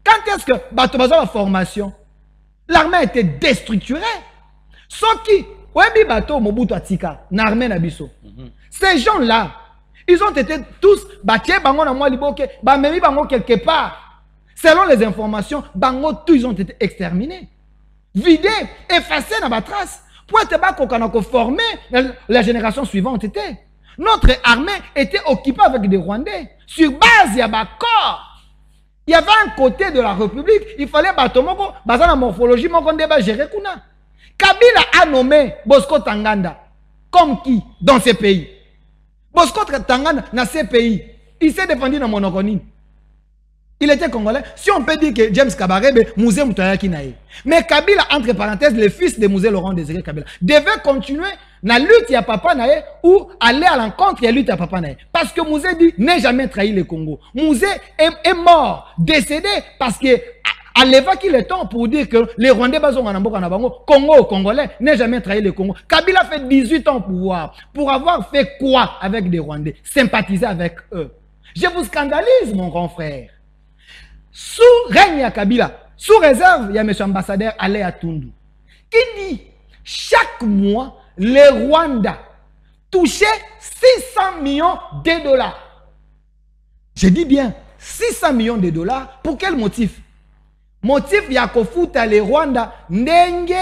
S3: Quand est-ce que ba tobaza ba formation? L'armée a été déstructurée. Sauf qui, webi bato Mobutu atika, na armée na biso. Ces gens-là, ils ont été tous baké bango na moi liboke, ba memi bango quelque part. Selon les informations, bango tous ils ont été exterminés, vidés, effacés dans ba trace. Pour être formé, la génération suivante était. Notre armée était occupée avec des Rwandais. Sur base, il y avait corps. Il y avait un côté de la République, il fallait batomoko, basé la morphologie, mon débat gérer kuna. Kabila a nommé Bosco Tanganda. Comme qui dans ces pays? Bosco Tanganda, dans ces pays, il s'est défendu dans Monogonine. Il était congolais. Si on peut dire que James Kabarebe, Mouzé Moutayaki Naï. Mais Kabila, entre parenthèses, le fils de Mouzé Laurent Désiré Kabila, devait continuer la lutte à Papa Naï ou aller à l'encontre et la lutte à Papa Naï. Parce que Mouzé dit, n'est jamais trahi le Congo. Mouzé est mort, décédé, parce que à l'époque, il est temps pour dire que les Rwandais, Congo, Congolais, n'est jamais trahi le Congo. Kabila fait 18 ans au pouvoir. Pour avoir fait quoi avec des Rwandais? Sympathiser avec eux. Je vous scandalise, mon grand frère. Sous règne à Kabila, sous réserve, il y a M. ambassadeur Alea Tundu, qui dit chaque mois, les Rwandais touchaient 600 millions de dollars. Je dis bien 600 millions de dollars. Pour quel motif? Motif, il y a qu'au les Rwandais, Ndenge,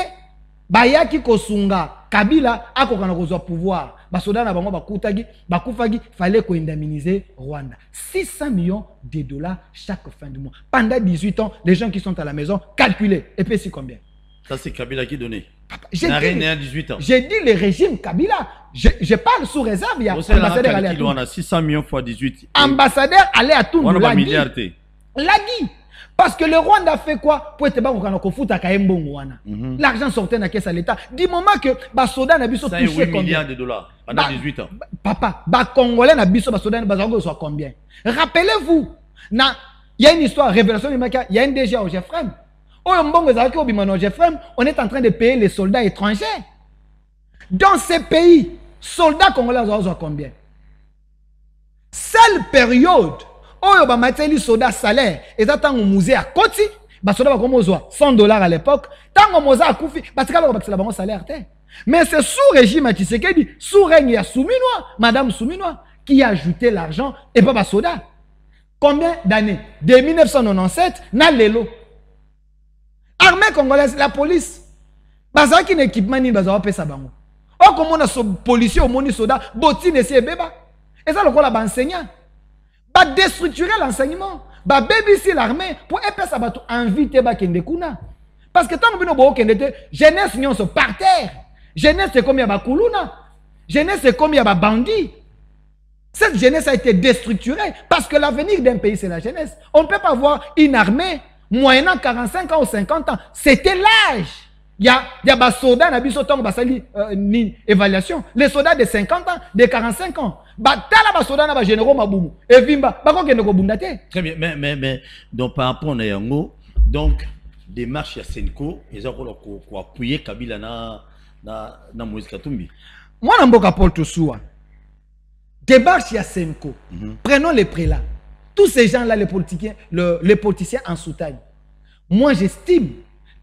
S3: Bayaki Kosunga, Kabila, a qu'au pouvoir. Basoda na bango bakutagi, bakufagi, fallait qu'on indemniser Rwanda. 600 millions de dollars chaque fin du mois. Pendant 18 ans, les gens qui sont à la maison, calculez. Et puis c'est combien?
S2: Ça c'est Kabila qui donnait.
S3: J'ai dit le régime Kabila. Je parle sous réserve. Il y a ambassadeur Alea Tundu.
S2: 600 millions fois 18.
S3: Ambassadeur Alea Tundu.
S2: On a milliardé.
S3: Lagui. Parce que le Rwanda fait quoi? Pour être l'argent sortait dans la caisse à l'État. Du moment que Basoda n'a biso touché
S2: 8 milliards de dollars pendant 18 ans.
S3: Papa, Congolais n'a biso Basoda n'a pas soit combien? Rappelez-vous, il y a une histoire, révélation du Maka, il y a un DG au Jeffrem. On est en train de payer les soldats étrangers. Dans ces pays, soldats congolais soit combien? Seule période. Oh, bah, mateli soda salaire. Et ça, tant au musée à Koti, bah, soda va comme $100 à l'époque. Tant au musée à Koufi, bah, c'est là bon salaire. Mais c'est sous régime, tu sais qu'il dit, sous règne, il y a Souminois, Madame Souminois, qui a ajouté l'argent et pas bah, soda. Combien d'années? De 1997, na lelo. Armée congolaise, la police. Bah, ça qui est équipement, ni bah, ça va payer ça, bango. Oh, comme on a ce policier au moni soda, botine et c'est bébé. Et ça, le quoi, la enseignant. Ba déstructurer l'enseignement, ba babysitter l'armée pour épaisser ça ba inviter ba kende kuna. Parce que tant que nous bo kende jeunesse nyonso par terre, Jeunesse, c'est comme il y a Kuluna. Jeunesse, c'est comme il y a bandit. Cette jeunesse a été déstructurée parce que l'avenir d'un pays, c'est la jeunesse. On ne peut pas avoir une armée moyennant 45 ans ou 50 ans. C'était l'âge. Il y a des soldats qui ont une évaluation. Les soldats de 50 ans, de 45 ans. Les soldats qui ont généraux Maboumou. Et Vimba,
S2: très bien, mais donc par rapport à Yango, donc, démarche à Senko, ils ont appuyé Kabila na Moïse Katumbi.
S3: Moi, je suis Paul Toussoua. Démarche à Senko. Prenons les prélats. Tous ces gens-là, les politiciens en soutane. Moi, j'estime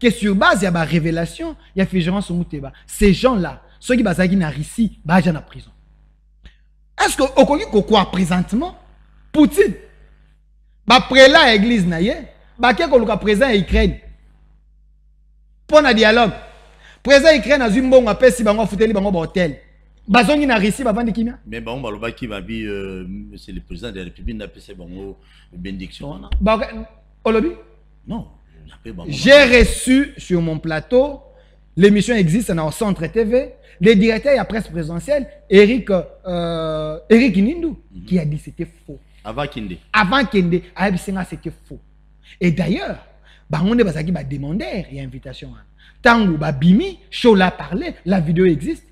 S3: que sur base de la révélation, il y a Fégérance au Mouteba. Ces gens-là, ceux qui sont en Russie, ils sont en prison. Est-ce que au Congo, quoi présentement, Poutine, prélat à l'église, il présent à Ukraine. Pour un dialogue, présent à Ukraine, il y a un peu de hôtel. Bazongi na Russie ba vandi kimia.
S2: Mais bon baloba ki ba bi c'est le président de la République n'a pas ces bango bénédiction là.
S3: Ba olobi?
S2: Non.
S3: J'ai reçu sur mon plateau, l'émission existe dans le centre TV, le directeur de la presse présidentielle, Eric Nindou, qui a dit que c'était faux.
S2: Avant Kende.
S3: Avant Kende, c'était faux. Et d'ailleurs, on a demandé une invitation. Tango Bimi, Chola parlait, la vidéo existe.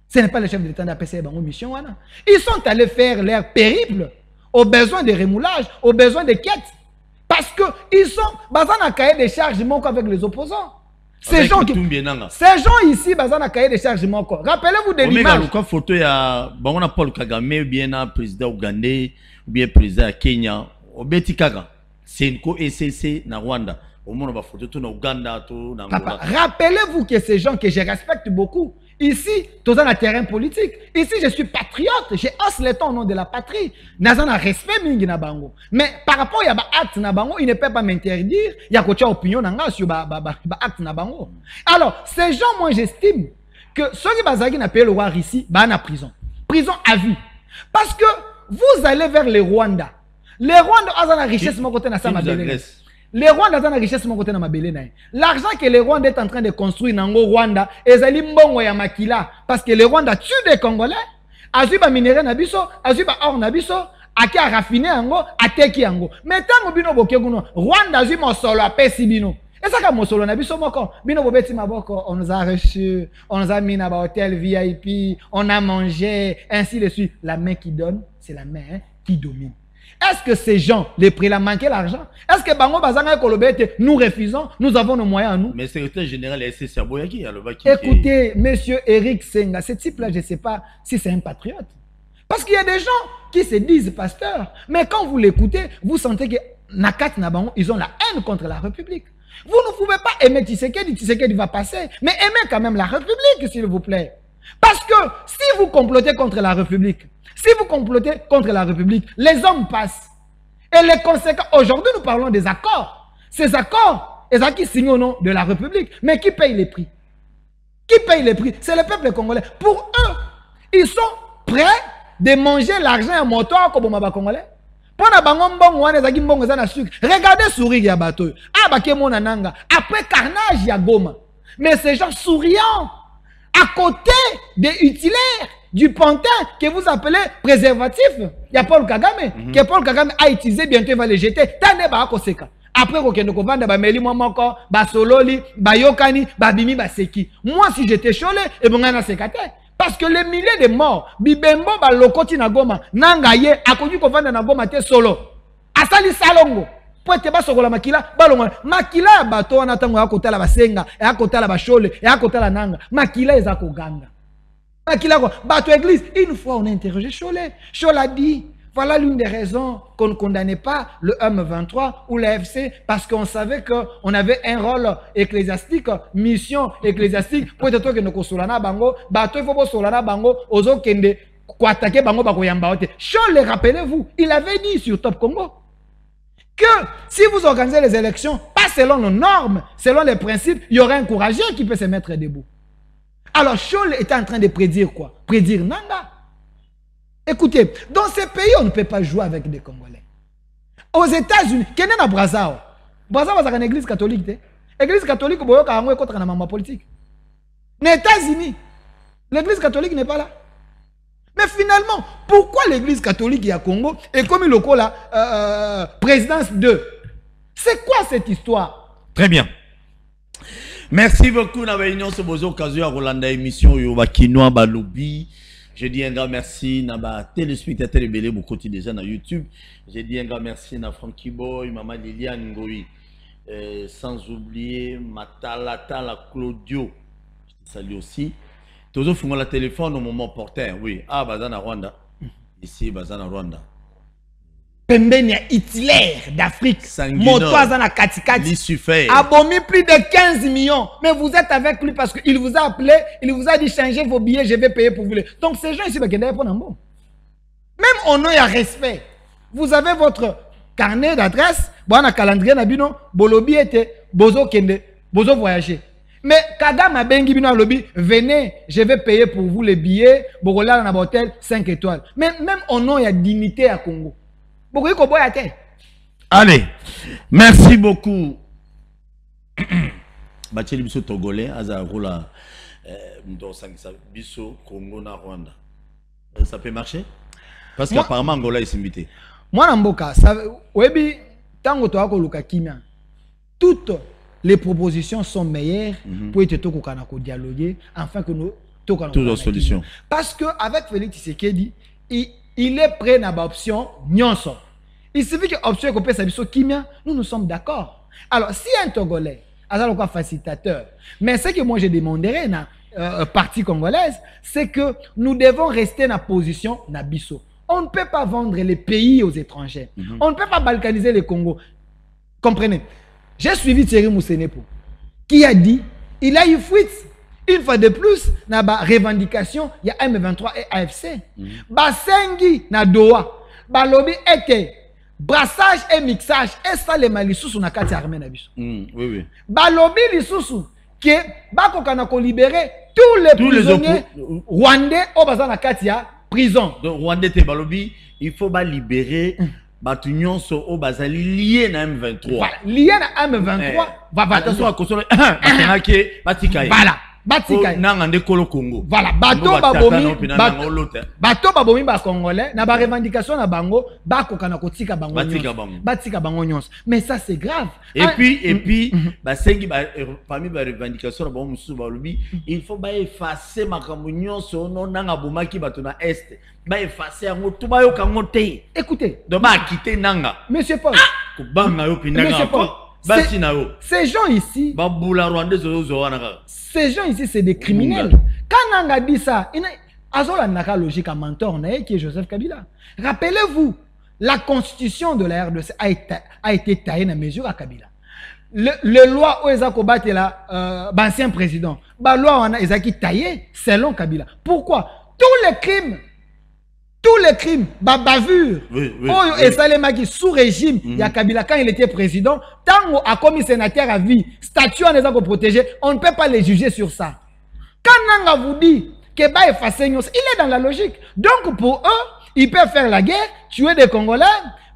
S3: Ce n'est pas le chef de l'État d'APC mission. Ils sont allés faire leur périple aux besoins de remoulage, aux besoins de quêtes. Parce qu'ils sont dans un cahier de charges avec les opposants. Ces gens ici, dans un cahier de charges. Rappelez-vous de l'image.
S2: Quand photo ya on a Paul Kagame ou bien un président ougandais ou bien président Kenya, Obeti Kaga, c'est une co-ECC na Rwanda. Au moins on va photo tout na Ouganda tout na Angola.
S3: Rappelez-vous que ces gens que je respecte beaucoup. Ici, tout dans le terrain politique. Ici, je suis patriote. Je hausse le ton au nom de la patrie. Nazan a respect mingi na bango. Mais par rapport à acte na bango, il ne peut pas m'interdire. Il y a une opinion sur acte na bango. Alors, ces gens, moi, j'estime que ceux qui bazagi na payé le roi ici, bah en prison. Prison à vie. Parce que vous allez vers le Rwanda. Le Rwanda a la richesse mon côté na sa mabele. Les Rwandais ont la richesse mon côté na mabele. L'argent que les Rwandais est en train de construire dans le Rwanda, ils allaient mbongo ya makila parce que les Rwandais tuent des Congolais. Azuba minéraux na biso, azuba or na biso, aki a raffiné ango, ateki ango. Mais tant que bino bokeguno, Rwanda azuba solo apesi bino. Et ça comme solo na biso moko, bino bobeti maboko, on nous a reçu, on nous a mis dans un hôtel VIP, on a mangé, ainsi de suite. La main qui donne, c'est la main qui domine. Est-ce que ces gens, les prélats, manquaient l'argent? Est-ce que Bango Bazanga et Kolobete, nous refusons, nous avons nos moyens à nous?
S2: Mais le secrétaire général est Serboyaki.
S3: Écoutez, monsieur Eric Senga, ce type-là, je ne sais pas si c'est un patriote. Parce qu'il y a des gens qui se disent pasteurs, mais quand vous l'écoutez, vous sentez que Nakat Nabango, ils ont la haine contre la République. Vous ne pouvez pas aimer Tshisekedi va passer, mais aimez quand même la République, s'il vous plaît. Parce que si vous complotez contre la République, les hommes passent. Et les conséquences, aujourd'hui nous parlons des accords. Ces accords, ils qui signent au nom de la République. Mais qui paye les prix? Qui paye les prix? C'est le peuple congolais. Pour eux, ils sont prêts de manger l'argent à moteur comme les Congolais. Regardez sourire ya bateau. Après carnage ya Goma. Mais ces gens souriants, à côté des utilaires du pantin que vous appelez préservatif, il y a Paul Kagame, que Paul Kagame a utilisé, bientôt il va les jeter. Après, moi, si j'étais cholé, et parce que les milliers de morts, Bibembo, Lokoti Nagoma, Nangaye, a connu qu'on va dans Goma solo. Asali Salongo. Pour être bas sur la makila, makila bateau en attendant à côté la basenga, et à côté la bachole, et à côté la nanga. Makila est à Koganga. Makila, bateau église. Une fois on a interrogé Cholet. Cholet a dit, voilà l'une des raisons qu'on ne condamnait pas le M23 ou l'AFC, parce qu'on savait qu'on avait un rôle ecclésiastique, mission ecclésiastique, pour être que nous solana bango, bateau il faut solana bango, ozo kende, quoi attaquer bango bako yambaote. Cholet, rappelez-vous, il avait dit sur Top Congo que si vous organisez les élections, pas selon nos normes, selon les principes, il y aurait un courageux qui peut se mettre debout. Alors, Scholl était en train de prédire quoi? Prédire Nanga. Écoutez, dans ces pays, on ne peut pas jouer avec des Congolais. Aux États-Unis, quel est Brazzaville? Brazzaville, c'est une église catholique. L'église catholique, c'est une contre la politique. Les États-Unis, L'église catholique n'est pas là. Mais finalement, pourquoi l'église catholique à Congo est comme le coup là, présidence 2? C'est quoi cette histoire?
S2: Très bien. Merci beaucoup. Nous avons ce beau occasion à Rolanda émission Yoba Kinoa Balobi. Je dis un grand merci à téléspectateurs belé beaucoup déjà sur YouTube. Je dis un grand merci à Frankie Boy, Maman Liliane Ngoyi. Sans oublier Matalata la Claudio. Je te salue aussi. Toujours fumons le téléphone au moment opportun. Oui. Ah, Bazana Rwanda. Ici, Bazana Rwanda.
S3: Pembenia Hitler d'Afrique. Motoazana Katikati. Abomi plus de 15 millions. Mais vous êtes avec lui parce qu'il vous a appelé, il vous a dit changez vos billets, je vais payer pour vous. Donc ces gens ici, même au nom, il y a respect. Vous avez votre carnet d'adresse, bon, calendrier, nabino, bolobi était, bozo kende, bozo voyager. Mais Kagame a bengi bino lobby, venez, je vais payer pour vous les billets, bogola dans l'hôtel 5 étoiles. Mais même au nom, il y a dignité à Congo.
S2: Allez, merci beaucoup. Bacheli biso togolais, Azaroula, biso Congo na Rwanda. Ça peut marcher? Parce qu'apparemment Angola est invité.
S3: Moi, Namboka, webi, tango to ako luka kimia. Toutes les propositions sont meilleures pour être au dialoguer, afin que nous
S2: toutes les solutions.
S3: Parce que avec Félix Tshisekedi, il est prêt à l'option Nyonso. Il suffit que l'option est sa kimia, nous sommes d'accord. Alors, si un Togolais, un facilitateur, mais ce que moi je demanderais à la partie congolaise, c'est que nous devons rester dans la position Nabiso. On ne peut pas vendre les pays aux étrangers. On ne peut pas balkaniser le Congo. Comprenez? J'ai suivi Thierry Moussenepo, qui a dit, il a eu fuite. Une fois de plus, dans la revendication, il y a M23 et AFC. Basengi na Doha, balobi était brassage et mixage, et ça les malisous sur la carte armée na biso.
S2: Oui, oui.
S3: Balobi lisusu, que bako kanako libérer tous les prisonniers rwandais au bazar na carte ya prison.
S2: Donc Rwandais te balobi, il faut ba libérer Batunion so au bazali lié na M23.
S3: Voilà, lié na M23,
S2: attention à console, voilà.
S3: Batika
S2: nangande kolo Congo.
S3: Voilà, bateau babomi ba congolais na ba revendication na bango bako kana kotika bango batika bango nyonso. Mais ça c'est grave.
S2: Et puis ba sengi ba parmi ba revendication na bango mususu ba lobi il faut ba effacer makambo nyonso no nanga bomaki bato na est ba effacer yango to ba yo kango te.
S3: Écoutez,
S2: do ba quitter nanga
S3: Monsieur Paul
S2: ko banga yo pinanga ko.
S3: Ces gens ici, c'est des criminels. Quand Nanga dit ça, il a logique à mentor qui est Joseph Kabila. Rappelez-vous, la constitution de la RDC a été taillée dans la mesure à Kabila. Le loi où ils ont combattu l'ancien président, la loi où ils ont taillé selon Kabila. Pourquoi? Tous les crimes, bavure, et Salemaki sous régime, il y a Kabila quand il était président, tant a commis sénateur à vie, statut en les protéger, on ne peut pas les juger sur ça. Quand Nanga vous dit que il est dans la logique. Donc pour eux, ils peuvent faire la guerre, tuer des Congolais,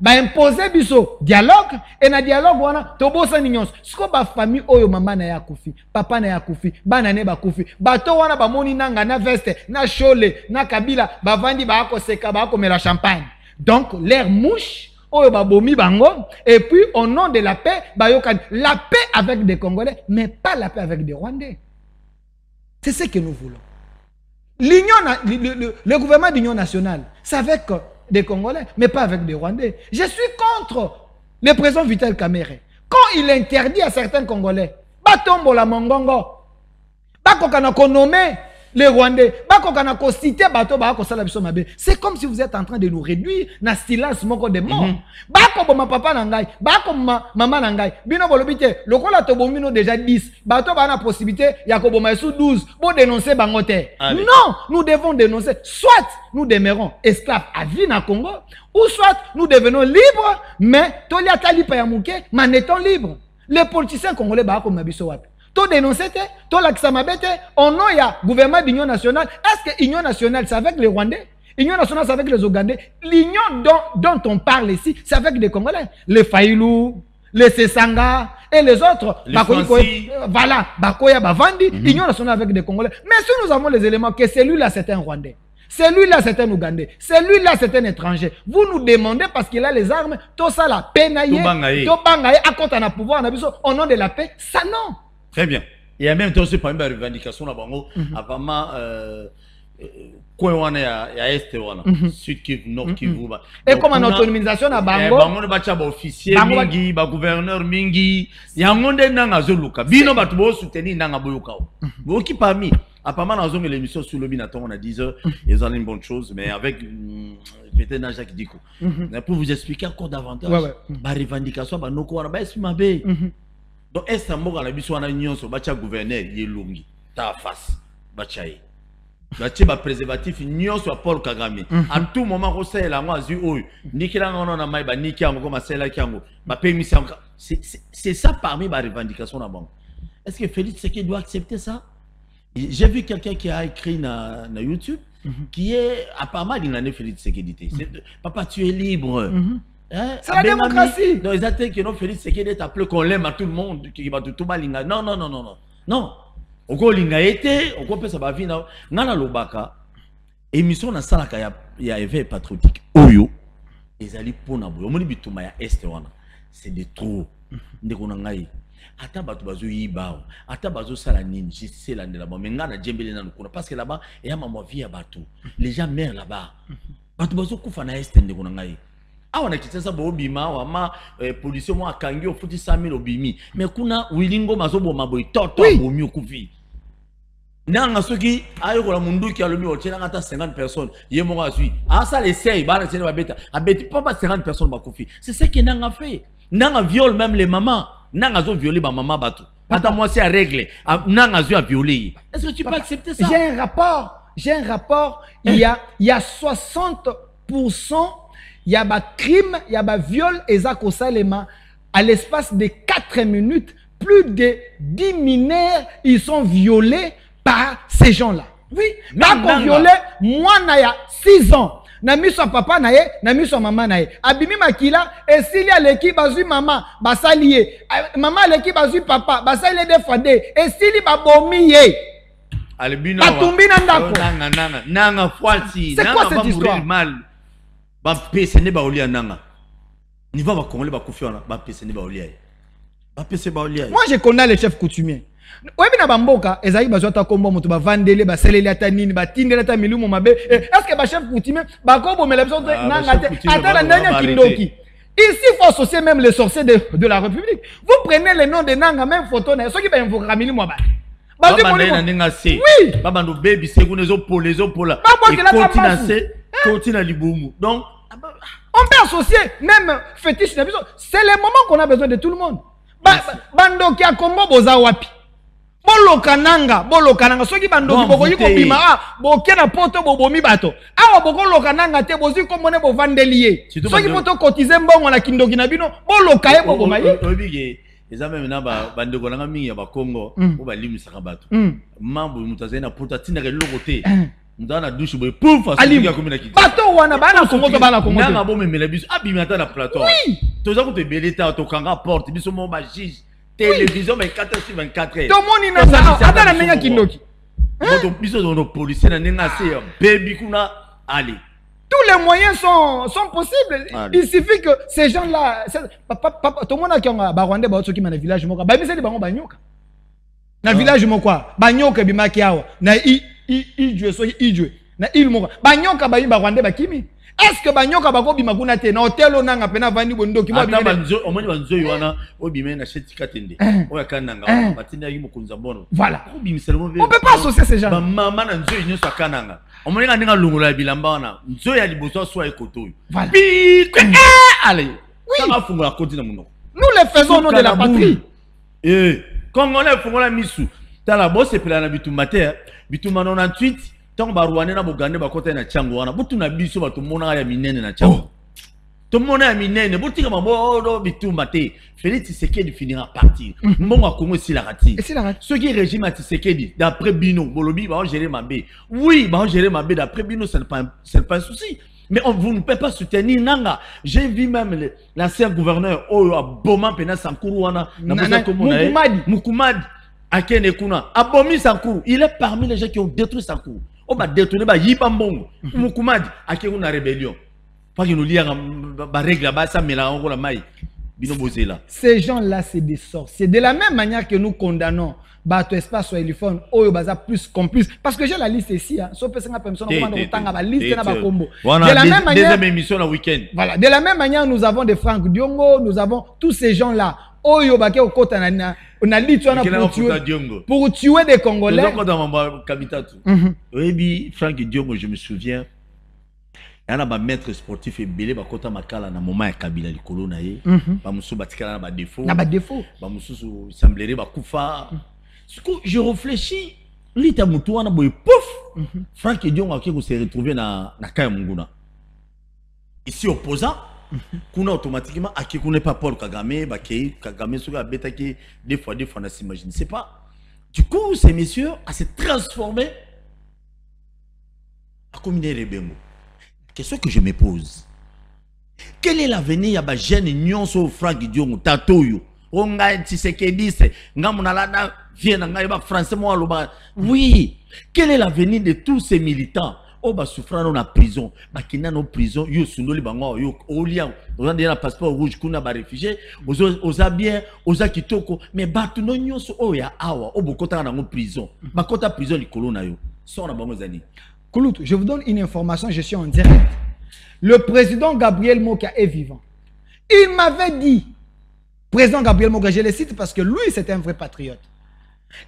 S3: imposer biso dialogue, et na dialogue wana tobosa ninyons. Siko ba famille oyo mama na ya kufi, papa na ya kufi, bana ne ba kufi, bato wana ba moni nanga na veste, na chole, na Kabila, ba vandi ba ako seka ba ako mela champagne. Donc l'air mouche oyo ba bomi bango, et puis au nom de la paix, ba yokan la paix avec des Congolais, mais pas la paix avec des Rwandais. C'est ce que nous voulons. Le gouvernement d'union nationale, c'est avec des Congolais, mais pas avec des Rwandais. Je suis contre le président Vital Kamerhe. Quand il interdit à certains Congolais, Batombo la Mongongo, Bakokana nommé les Rwandais, Bakokana cité Bato Bako Salabiso Mabe. C'est comme si vous êtes en train de nous réduire dans le silence moko de mort. Bako ma papa nangai, Bako maman nangai, Bino Bolobite, le Kola Tobomino déjà 10, Bato Bana possibilité, Yakobo Maïsou 12, pour dénoncer Bangote. Non, nous devons dénoncer. Soit nous demeurons esclaves à vie dans le Congo, ou soit nous devenons libres, mais Tolia Talipa Yamouke, manétons libres. Les politiciens congolais, Bako Mabiso Wapi. To dénoncer, to l'Aksamabete, au nom il y a gouvernement d'union nationale. Est-ce que l'union nationale c'est avec les Rwandais? L'union nationale c'est avec les Ougandais? L'union dont on parle ici, c'est avec les Congolais. Les Faïlou, les Sessanga, et les autres,
S2: les
S3: voilà, Bakoya Bavandi, Union nationale avec des Congolais. Mais si nous avons les éléments que celui-là c'est un Rwandais, celui-là c'est un Ougandais, celui-là c'est un étranger, vous nous demandez parce qu'il a les armes, tout ça la peine à quand on a pouvoir, au nom de la paix, ça non.
S2: Très bien. Il y a même aussi parmi les revendications là-bas, apparemment, quoi on est à Est, Sud Kivu, Nord Kivu.
S3: Et comme en autonomisation à Bango,
S2: Bango ba chaba officier mingi, ba gouverneur mingi, ya ngonde nanga zoluka. Bino ba tubo soutenir nanga boyoka. Bo qui parmi apparemment dans une émission sur le binaton on a 10 heures, ils ont une bonne chose mais avec peut-être Naja qui dit quoi. Pour vous expliquer encore davantage. Ba revendication ba noko wana ba esimabe. Donc est-ce que la biso wana nyonso ba cha gouverneur yelongi ta face ba chaye. Ba préservatif nyonso à Paul Kagame. À tout moment on sait la moi azu oyo. Nikila ngona na mai ba nikiango comme celle kiango. Ba permission c'est ça parmi ba revendication na banque. Est-ce que Félix Tshisekedi doit accepter ça? J'ai vu quelqu'un qui a écrit na YouTube qui est apparemment il Félix Tshisekedi. Papa tu es libre.
S3: C'est la démocratie.
S2: Non, ils attendent que non Félix Tshisekedi est appelé qu'on l'aime à tout le monde qui va tout balinga. Non non non non non. Non. Oko linga été, oko pesa ba vie na ngana lobaka. Émission na salaka ya éveil patriotique. Oyo ezali pona boyo. Omoni bituma ya Est wana. C'est de trop. Ndeko na ngai. Ata bato bazo yiba. Ata bazo sala nini, c'est là de là-bas. Mais ngana djembele na nkuna parce que là-bas il y a maman vie à bato. Les gens meurent là-bas. Bato bazo kufa na Est ndeko na ngai. Ah on a quitté ça bo bima wa ma policier mo akangi ofuti 100 000 obimi. Mais kuna wilingo mazobo maboy toto bomi okufi. Nanga soki ayo ko la mundu ki alobi o tshela ngata 50 personnes yemo azui asa les sei bana tshela babeta abeti pas 50 personnes bakufi c'est ce que nanga fait nanga viole même les mamans nanga zo violer ba maman batou attends moi c'est à régler nanga zo a violer est-ce que tu peux accepter ça?
S3: J'ai un rapport il y a 60% il y a ba crime il y a ba viol et ça kosalema à l'espace de 4 minutes plus de 10 mineurs ils sont violés par ces gens-là. Oui, quand on violait, moi, naya 6 ans. Na mis son papa naye, na mis son maman naye. Abimi makila, et s'il y a l'équipe bazu maman, basalié. Maman l'équipe bazu papa, basalié de fade. Et s'il y a bomiye.
S2: Albino.
S3: Batumbi nandako.
S2: Nanga fwati.
S3: C'est quoi cette histoire?
S2: Mal. Ba pese ne ba olia nanga. Ni va ba kongole ba kufiona, ba pese ne ba olia. Ba pese ba olia.
S3: Moi je connais les chefs coutumiers. Oui, mais na bamboka, ezali bazwa ta kombo moto ba vandele ba seleli ata nini ba tindela ta milumo mabe. Est-ce que ba chef coutumier ba ko bomela biso nanga te ata na ndanya kindoki. Ici il faut associer même les sorciers de la République. Vous prenez le nom de nanga même photo na ceux qui ba invoquer milimu ba.
S2: Ba na ninga se. Oui. Baba no baby se kunezo pola. Continue libumu. Donc
S3: on peut associer même fétiche na biso. C'est le moment qu'on a besoin de tout le monde. Bando ki akombo boza wapi. Bolokananga soki bandoki bokoyi ko bima boke na poto bobomi bato awa bokolokananga te bozi ko mone bo vandelier soki poto cotiser mbongo na kindoki na bino bolokaye boboma ye
S2: obige eza même na bandeko nanga mingi ya ba Congo o ba limisaka bato mambo mutaze na poto tina ke lokote ndana douche boy pouf asiki akomina kiti
S3: bato wana bana Congo to bana Congo
S2: nanga bo memela biso abimi ata na plateau toza ko te beleta to kanga porte biso mo ba juge télévision 24 sur 24 heures.
S3: Tout le monde attends la nenga kindoki.
S2: Notre biso de nos policiers na nenga c'est baby kuna allez.
S3: Tous les moyens sont possibles. Il suffit que ces gens-là papa tout le monde a qui ont ba Rwanda ba soki na village moko ba miseli bango banyoka. Na village moko banyoka bimaki awa na ijwe so ijwe na il moko banyoka ba Rwanda ba kimi. Est-ce que banyoka bako bimakuna te na hotel onanga pena vandi bondo ki mo
S2: bimena banzo omoni banzo ywana obimena chetika tende oya kananga batinda yi mokonza bono
S3: voilà
S2: obimiselo
S3: on peut pas associer ces gens
S2: maman na nzo yinyo sa kananga omoni nga longola bilamba wana nzo ya liboso so ekoto
S3: voilà
S2: allez ça va fungola koti na muno
S3: nous les faisons au nom de la patrie
S2: congolais fungola misu tala bosse pela na bitumba te bitumba 98 tant barouane na bogande bakota na chango wana butu na biso bato mona ya minene na chango to mona ya minene butika mabodo bitumba te Félix Tshisekedi finira partir mbongo akongo si la rati ce qui régime à Tshisekedi d'après Bino bolobi ba gérer mabe oui ba gérer mabe d'après Bino c'est pas un souci Mais vous ne pouvez pas soutenir Nanga. J'ai vu même l'ancien gouverneur, Boma Pena Sankuru, Mukumadi, Akene Kuna, Abomi Sankuru. Il est parmi les gens qui ont détruit Sankuru. On va détruire Yibambongo, Mukumadi, Akene une rébellion. Pas qu'il nous lie à la règle, ça mais là, on la maille.
S3: Ces gens-là, c'est des sorciers. De la même manière que nous condamnons Bato Espace ou Eliphone, Oyo Baza plus complice. Parce que j'ai la liste ici. De la même manière, nous avons des Franck Diongo, nous avons tous ces gens-là. Oyo Bake au Kota on a dit pour tuer des Congolais.
S2: Oui, Franck Diongo, je me souviens. Il y a un maître sportif et belé bakota makala na moment ya Kabila likolo na ye ba musu batikala na ba défaut ba musu semblerait ba kufa. Je réfléchis lita mutu wana boy pouf Franck Diongo akiko se retrouver na kaya munguna ici opposant kuna automatiquement akiko n'est pas Paul Kagame ba Kagame soka beta ki des fois on s'imagine c'est pas du coup ces messieurs à se transformer à communer les bengo. Question que je me pose. Quel est l'avenir de la jeune union sur Franck Diongo, Tatoyo, Onga Tshisekedi, Ngamunalana, Vienna, français, oui. Quel est l'avenir de tous ces militants? Oh, bah, souffrant dans la prison, bah, qui n'a pas de prison, yo, sundoli, bango, yo, Olian, on a un passeport rouge, qu'on a des réfugiés, aux abiens, aux akitoko, mais bah, tout le monde, oh, ya, awa, oh, beaucoup dans la prison, bah, quand la prison, les colons, yo, sont dans les années.
S3: Je vous donne une information, je suis en direct. Le président Gabriel Moka est vivant. Il m'avait dit, président Gabriel Moka, je le cite parce que lui, c'était un vrai patriote.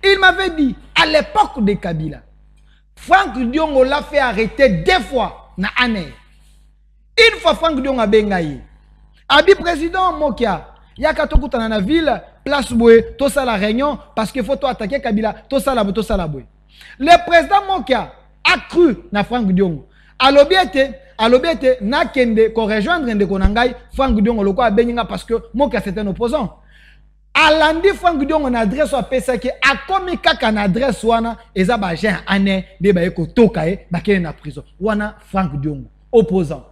S3: Il m'avait dit, à l'époque de Kabila, Franck Diongo l'a fait arrêter 2 fois na année. Une fois Franck Diongo a bengaï. Abi président Moka, il y a Katokuta dans la ville, place Boué, tout ça la réunion, parce qu'il faut attaquer Kabila, tout ça la Boué. Le président Moka a cru na Franck Diongo. Alobiete na kende ko rejoindre ndeko nangai Franck Diongo loko a beninga parce que Moka c'est un opposant. Alandi Franck Diongo na adresse a pesa ke akomi kaka na adresse wana eza ba gen ane de ba eko toka e ba kene na prison. Wana Franck Diongo opposant.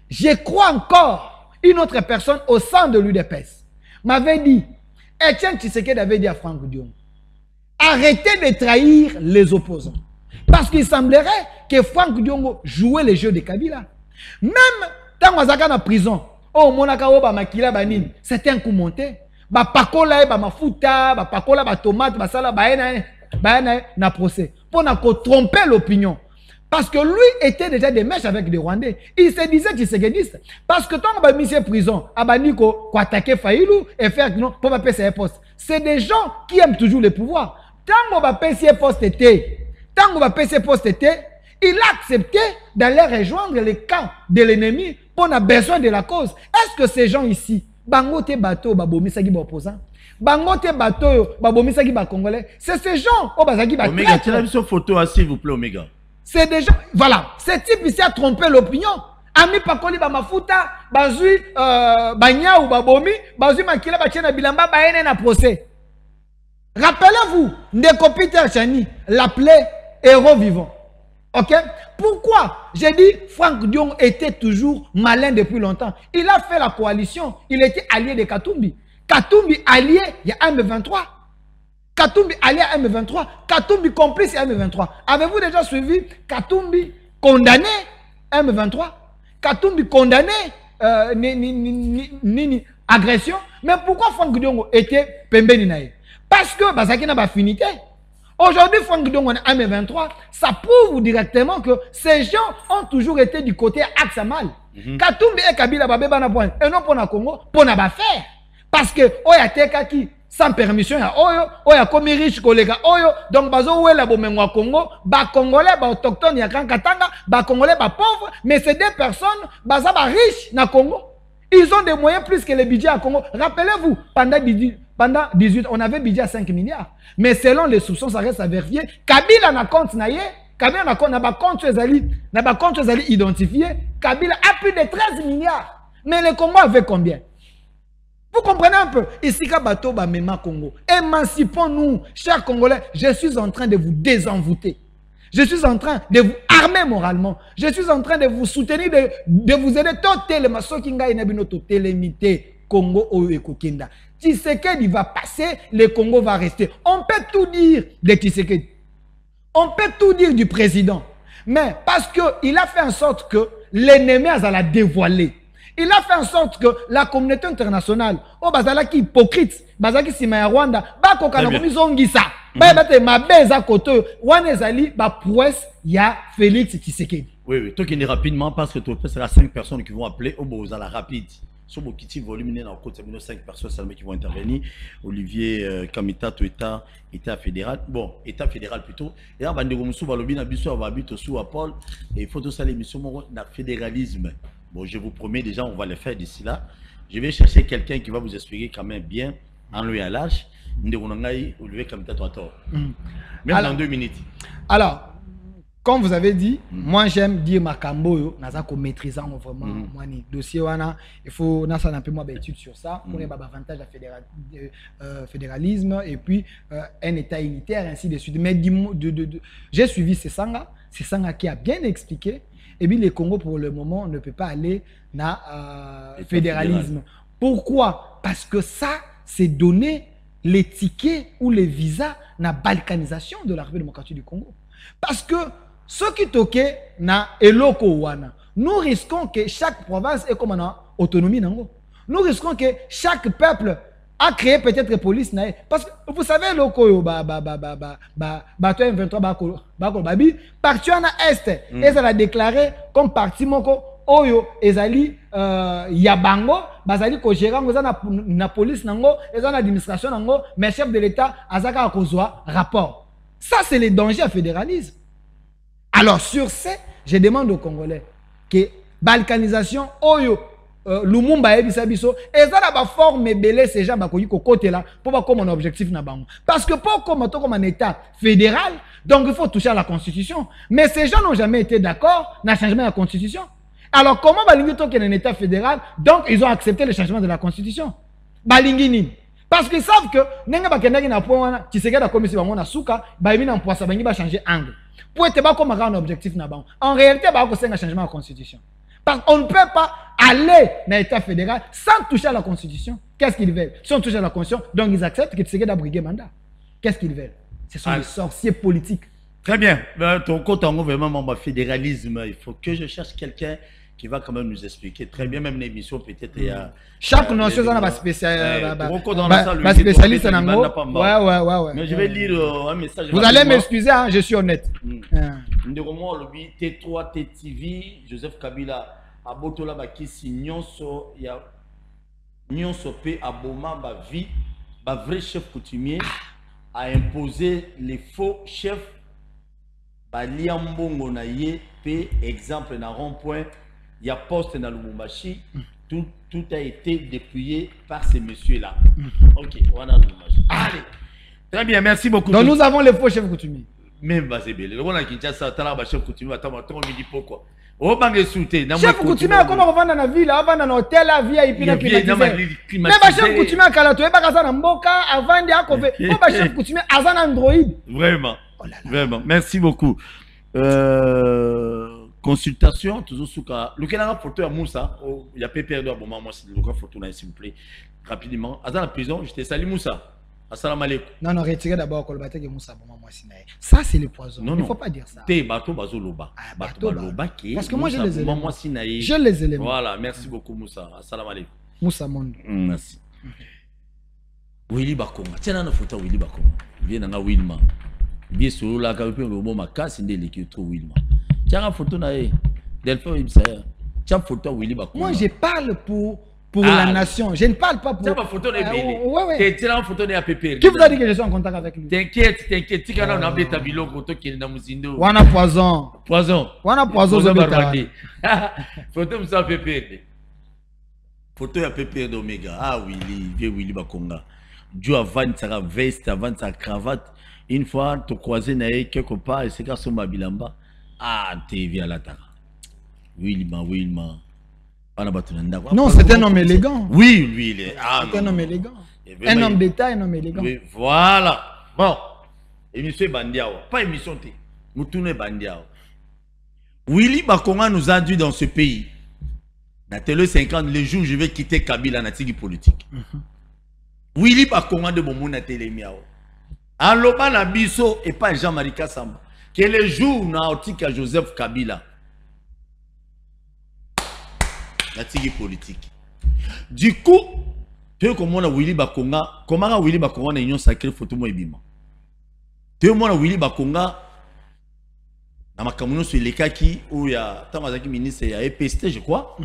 S3: Je crois encore une autre personne au sein de l'UDPS m'avait dit Etienne Tshisekedi avait dit à Franck Diongo arrêtez de trahir les opposants. Parce qu'il semblerait que Franck Diongo jouait les jeux de Kabila. Même dans la prison, oh, monaka oba makila banin, c'était un coup monté. Ba pakola ba mafuta, ba pakola ba tomate, ba sala ba na procès. Pour na tromper l'opinion. Parce que lui était déjà des mèches avec des Rwandais. Il se disait tshisekidiste. Parce que tant que mis en prison, abaniko ko attaquer Faïlou et faire non pour pas payer ses postes. C'est des gens qui aiment toujours le pouvoir. Tant qu'on va payer ses postes tant qu'on va payer ses postes, il a accepté d'aller rejoindre les camps de l'ennemi pour on a besoin de la cause. Est-ce que ces gens ici, bangote bateau, babomisaki ba opposant, bangote bateau, babomisaki ba congolais, c'est ces gens au bazaki ba
S2: Omega, tu as vu cette photo s'il vous plaît Omega.
S3: C'est des gens, voilà, ce type ici a trompé l'opinion. Ami pakoli ba mafuta, bazui banya ou babomi, bazui makila ba tiena bilamba ba ene na procès. Rappelez-vous, Ndeko Peter Chani l'appelait héros vivant. Ok? Pourquoi? J'ai dit, Franck Diongo était toujours malin depuis longtemps. Il a fait la coalition. Il était allié de Katumbi. Katumbi allié, il y a M23. Katumbi allié à M23. Katumbi complice à M23. Avez-vous déjà suivi Katumbi condamné M23? Katumbi condamné agression. Mais pourquoi Franck Diongo était Pembeni Naï? Parce que Bazaki n'a pas affinité. Aujourd'hui, Franck Diongo en M23, ça prouve directement que ces gens ont toujours été du côté Aksamal. Katumbi et Kabila Babé Banapoint, et non pour le Congo, pour ne pas faire. Parce que, Oya Tekaki, sans permission, Oya Komi riche collègue, Oyo, donc Bazo Ouela Bomengwa Congo, Ba Congolais, Ba autochtone, Yakan Katanga, Ba Congolais, Ba pauvre, mais ces 2 personnes, Baza Ba riche na Congo. Ils ont des moyens plus que les budgets à Congo. Rappelez-vous, pendant 18, on avait budget à 5 milliards. Mais selon les soupçons, ça reste à vérifier. Kabila n'a compte naïe, Kabila n'a compte identifié. Kabila a plus de 13 milliards. Mais le Congo avait combien? Vous comprenez un peu? Ici, Kabato, Bamema Congo. Émancipons-nous, chers Congolais. Je suis en train de vous désenvoûter. Je suis en train de vous armer moralement. Je suis en train de vous soutenir, de vous aider. Totalement. Ce qui est notre télémité, Congo Oyo et Kokenda. Tshisekedi va passer, le Congo va rester. On peut tout dire de Tshisekedi. On peut tout dire du président. Mais parce qu'il a fait en sorte que l'ennemi a la dévoilé. Il a fait en sorte que la communauté internationale, oh bazala qui hypocrite, bazala qui sima Rwanda, ba kokana komizongisa, ba bate mabeza koto, wana ezali ba prouesse ya Félix Tshisekedi.
S2: Oui, oui, toi qui est rapidement parce que tu as 5 personnes qui vont appeler au Bozala rapide. Sur mon petit volume, dans le côté, 5 personnes seulement qui vont intervenir. Olivier Kamita, État fédéral. Bon, État fédéral plutôt. Et là, Paul. Et il faut tout ça, l'émission de fédéralisme. Bon, je vous promets déjà, on va le faire d'ici là. Je vais chercher quelqu'un qui va vous expliquer quand même bien, en lui à l'âge. Olivier Kamita, même dans 2 minutes.
S3: Alors, comme vous avez dit, moi j'aime dire Makambo, naza ko maîtrisant vraiment moi ni dossier wana, il faut nasa un peu moins d'études sur ça pour les avantages de fédéralisme et puis un état unitaire ainsi de suite. Mais j'ai suivi Sesanga qui a bien expliqué et puis le Congo pour le moment ne peut pas aller dans fédéralisme. Pourquoi? Parce que ça c'est donner les tickets ou les visas na balkanisation de la République démocratique du Congo. Parce que ce qui toque na eloko wana, nous risquons que chaque province ait comme une autonomie nango. Nous risquons que chaque peuple a créé peut-être police nae. Parce que vous savez loko yo bato M23 babi parti na est et ça l'a déclaré comme parti moko oyo ezali yabango bazali ko gérer ngo na police nango ezana administration nango mais chef de l'état azaka kozwa rapport. Ça c'est le danger à fédéralisme. Alors sur ce, je demande aux Congolais que balkanisation, oyo, Lumumba et Bisabiso, et ça n'a pas formé belé ces gens qui sont côté là pour voir comme un objectif n'a pas. Parce que pour comme un État fédéral, donc il faut toucher à la Constitution. Mais ces gens n'ont jamais été d'accord dans le changement de la Constitution. Alors comment balingi to qu'il y a un État fédéral, donc ils ont accepté le changement de la Constitution. Balingi parce qu'ils savent que n'enga bakendaki na point tu sais que la commission bango na suka ba emi na poisa bangi ba changer angle. Pour être pas comme un objectif na bango. En réalité ba ko senga changement de la Constitution. Parce qu'on ne peut pas aller dans l'État fédéral sans toucher à la Constitution. Qu'est-ce qu'ils veulent? Si on touche à la Constitution, donc ils acceptent que tu sais que d'abriguer mandat. Qu'est-ce qu'ils veulent? Ce sont des sorciers politiques.
S2: Très bien. Ton côté vraiment mon fédéralisme, il faut que je cherche quelqu'un qui va quand même nous expliquer très bien, même l'émission peut-être il y a
S3: chaque notion dans la spécialiste ouais.
S2: Mais je vais lire un message.
S3: Vous allez m'excuser, hein, je suis honnête.
S2: T3 TTV Joseph Kabila abotola bakisi nyonso ya nyonso pe aboma ba vie ba vrai chef coutumier a imposé les faux chefs ba liambongo na ye pe exemple na rond-point. Il y a poste dans le Lubumbashi, tout a été dépouillé par ces messieurs-là. Ok, voilà le Lubumbashi. Allez, très bien, merci beaucoup.
S3: Donc nous avons les faux chefs coutumiers.
S2: Même Bazébé, le roi qui a ça, t'as la chef coutumier, attends, on me dit pourquoi. Oh, bangue souté.
S3: Chef coutumier, comment on va dans la ville, avant dans l'hôtel, la vie, et puis la climatisée. Mais chef coutumier, quand tu es pas dans Mboka, avant de Akové, oh, chef coutumier, Azan Android.
S2: Vraiment, vraiment, merci beaucoup. Consultation, toujours sous cas. Le Canada photo à Moussa, il y a pas perdu à bon moment, c'est le photo là, s'il vous plaît. Rapidement. À la prison, je te salue Moussa. Assalamu alaikum.
S3: Non, retirez d'abord Kolbate que Moussa, bon moment, ça c'est le poison.
S2: Non,
S3: il ne faut pas dire ça.
S2: T'es bateau bazoloba. Bateau bazoloba qui est.
S3: Parce que moi j'ai les éléments.
S2: J'ai
S3: les éléments.
S2: Voilà, merci beaucoup Moussa. Assalamu alaikum.
S3: Moussa Mondo.
S2: Merci. Willy Bakonga. Tiens, la photo Willy Bakonga. Viens dans Wilma. Bien sûr, la carrière au bon ma casse, il est trop Wilma. Tiens la photo na Delphine Ibsayer. Tiens photo Willy Bakonga.
S3: Moi je parle pour la nation. Je ne parle pas pour.
S2: Tiens ma photo de Billy.
S3: Ouais.
S2: Tiens la photo de APP.
S3: Qui vous a dit que je suis en contact avec lui?
S2: T'inquiète. Tu quand on a appelé ta bilon photo qui est dans Muzindo.
S3: Wana poison.
S2: Wana
S3: poison
S2: Photo de APP. Photo APP d'Omega. Ah Willy, vieux Willy Bakonga. Dieu avant sa veste, avant sa cravate. Une fois, tu croisé quelque part et c'est quand son bilamba. Ah, t'es vieux à la tara. Wilma.
S3: Non, c'est un homme élégant.
S2: Oui, lui, il est.
S3: C'est un homme élégant. Un homme d'État, un homme élégant.
S2: Oui, voilà. Bon. Émission Bandiawa. Pas émission T. Moutoune Bandiao. Willy Bakonga nous a dit dans ce pays, dans télé 50, le jour où je vais quitter Kabila, dans la politique. Willy Bakonga de Bomo na télé miao. En loba na biso et pas Jean-Marie Kassamba. Que le jour où na otika Joseph Kabila, la politique. Du coup, tu comment on Willy Bakonga, comment Willy Bakonga na union sacrée photo mo ebima. Tu comment Willy Bakonga na makamuno sur les kaki où il y a Tamazaki ministre ya EPST je crois.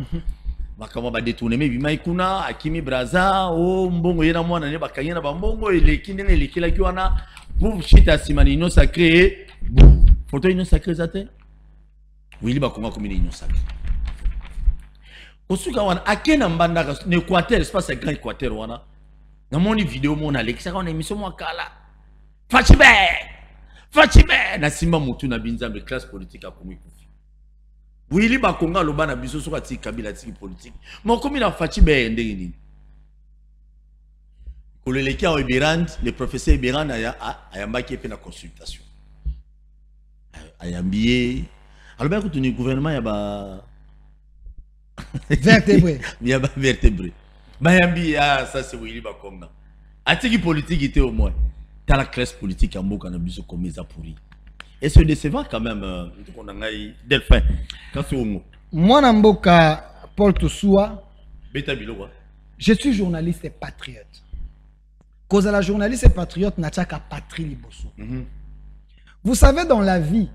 S2: Makama ba détourner mais bima ikuna Akimi Braza o mbongo yena mwana ne bakanyena ba mbongo eleki ndene elekela ki wana pour chita simani union sacrée. Photo union sacrée zate. Willy Bakonga comme union sacrée. Osuka wana akena mbanda ne Équateur espace grand Équateur wana na moni vidéo mona Alexa on émission mo kala Fachibe na simba mutu na binzambe classe politique akomi kufi Willy Bakonga loba na biso soka ti Kabila ti politique mo komi na Fachibe ndenge nini koleleki a Eberand le professeur Eberand ayambaki pe na consultation ayambié alors que le gouvernement ya ba
S3: vertébré.
S2: Il y a pas vertébré. Bayambi, ah, ça c'est Willy Bakonga. Atiki politique était au moins. T'as la classe politique en Boka Nabiso comme ça pourri. Et c'est décevant quand même. On a Delphin. Quand c'est au mot.
S3: Moi, Namboka Paul Toussoua.
S2: Beta Bilo.
S3: Je suis journaliste et patriote. Cause à la journaliste et patriote, n'a pas patrie liboso. Vous savez, dans la vie,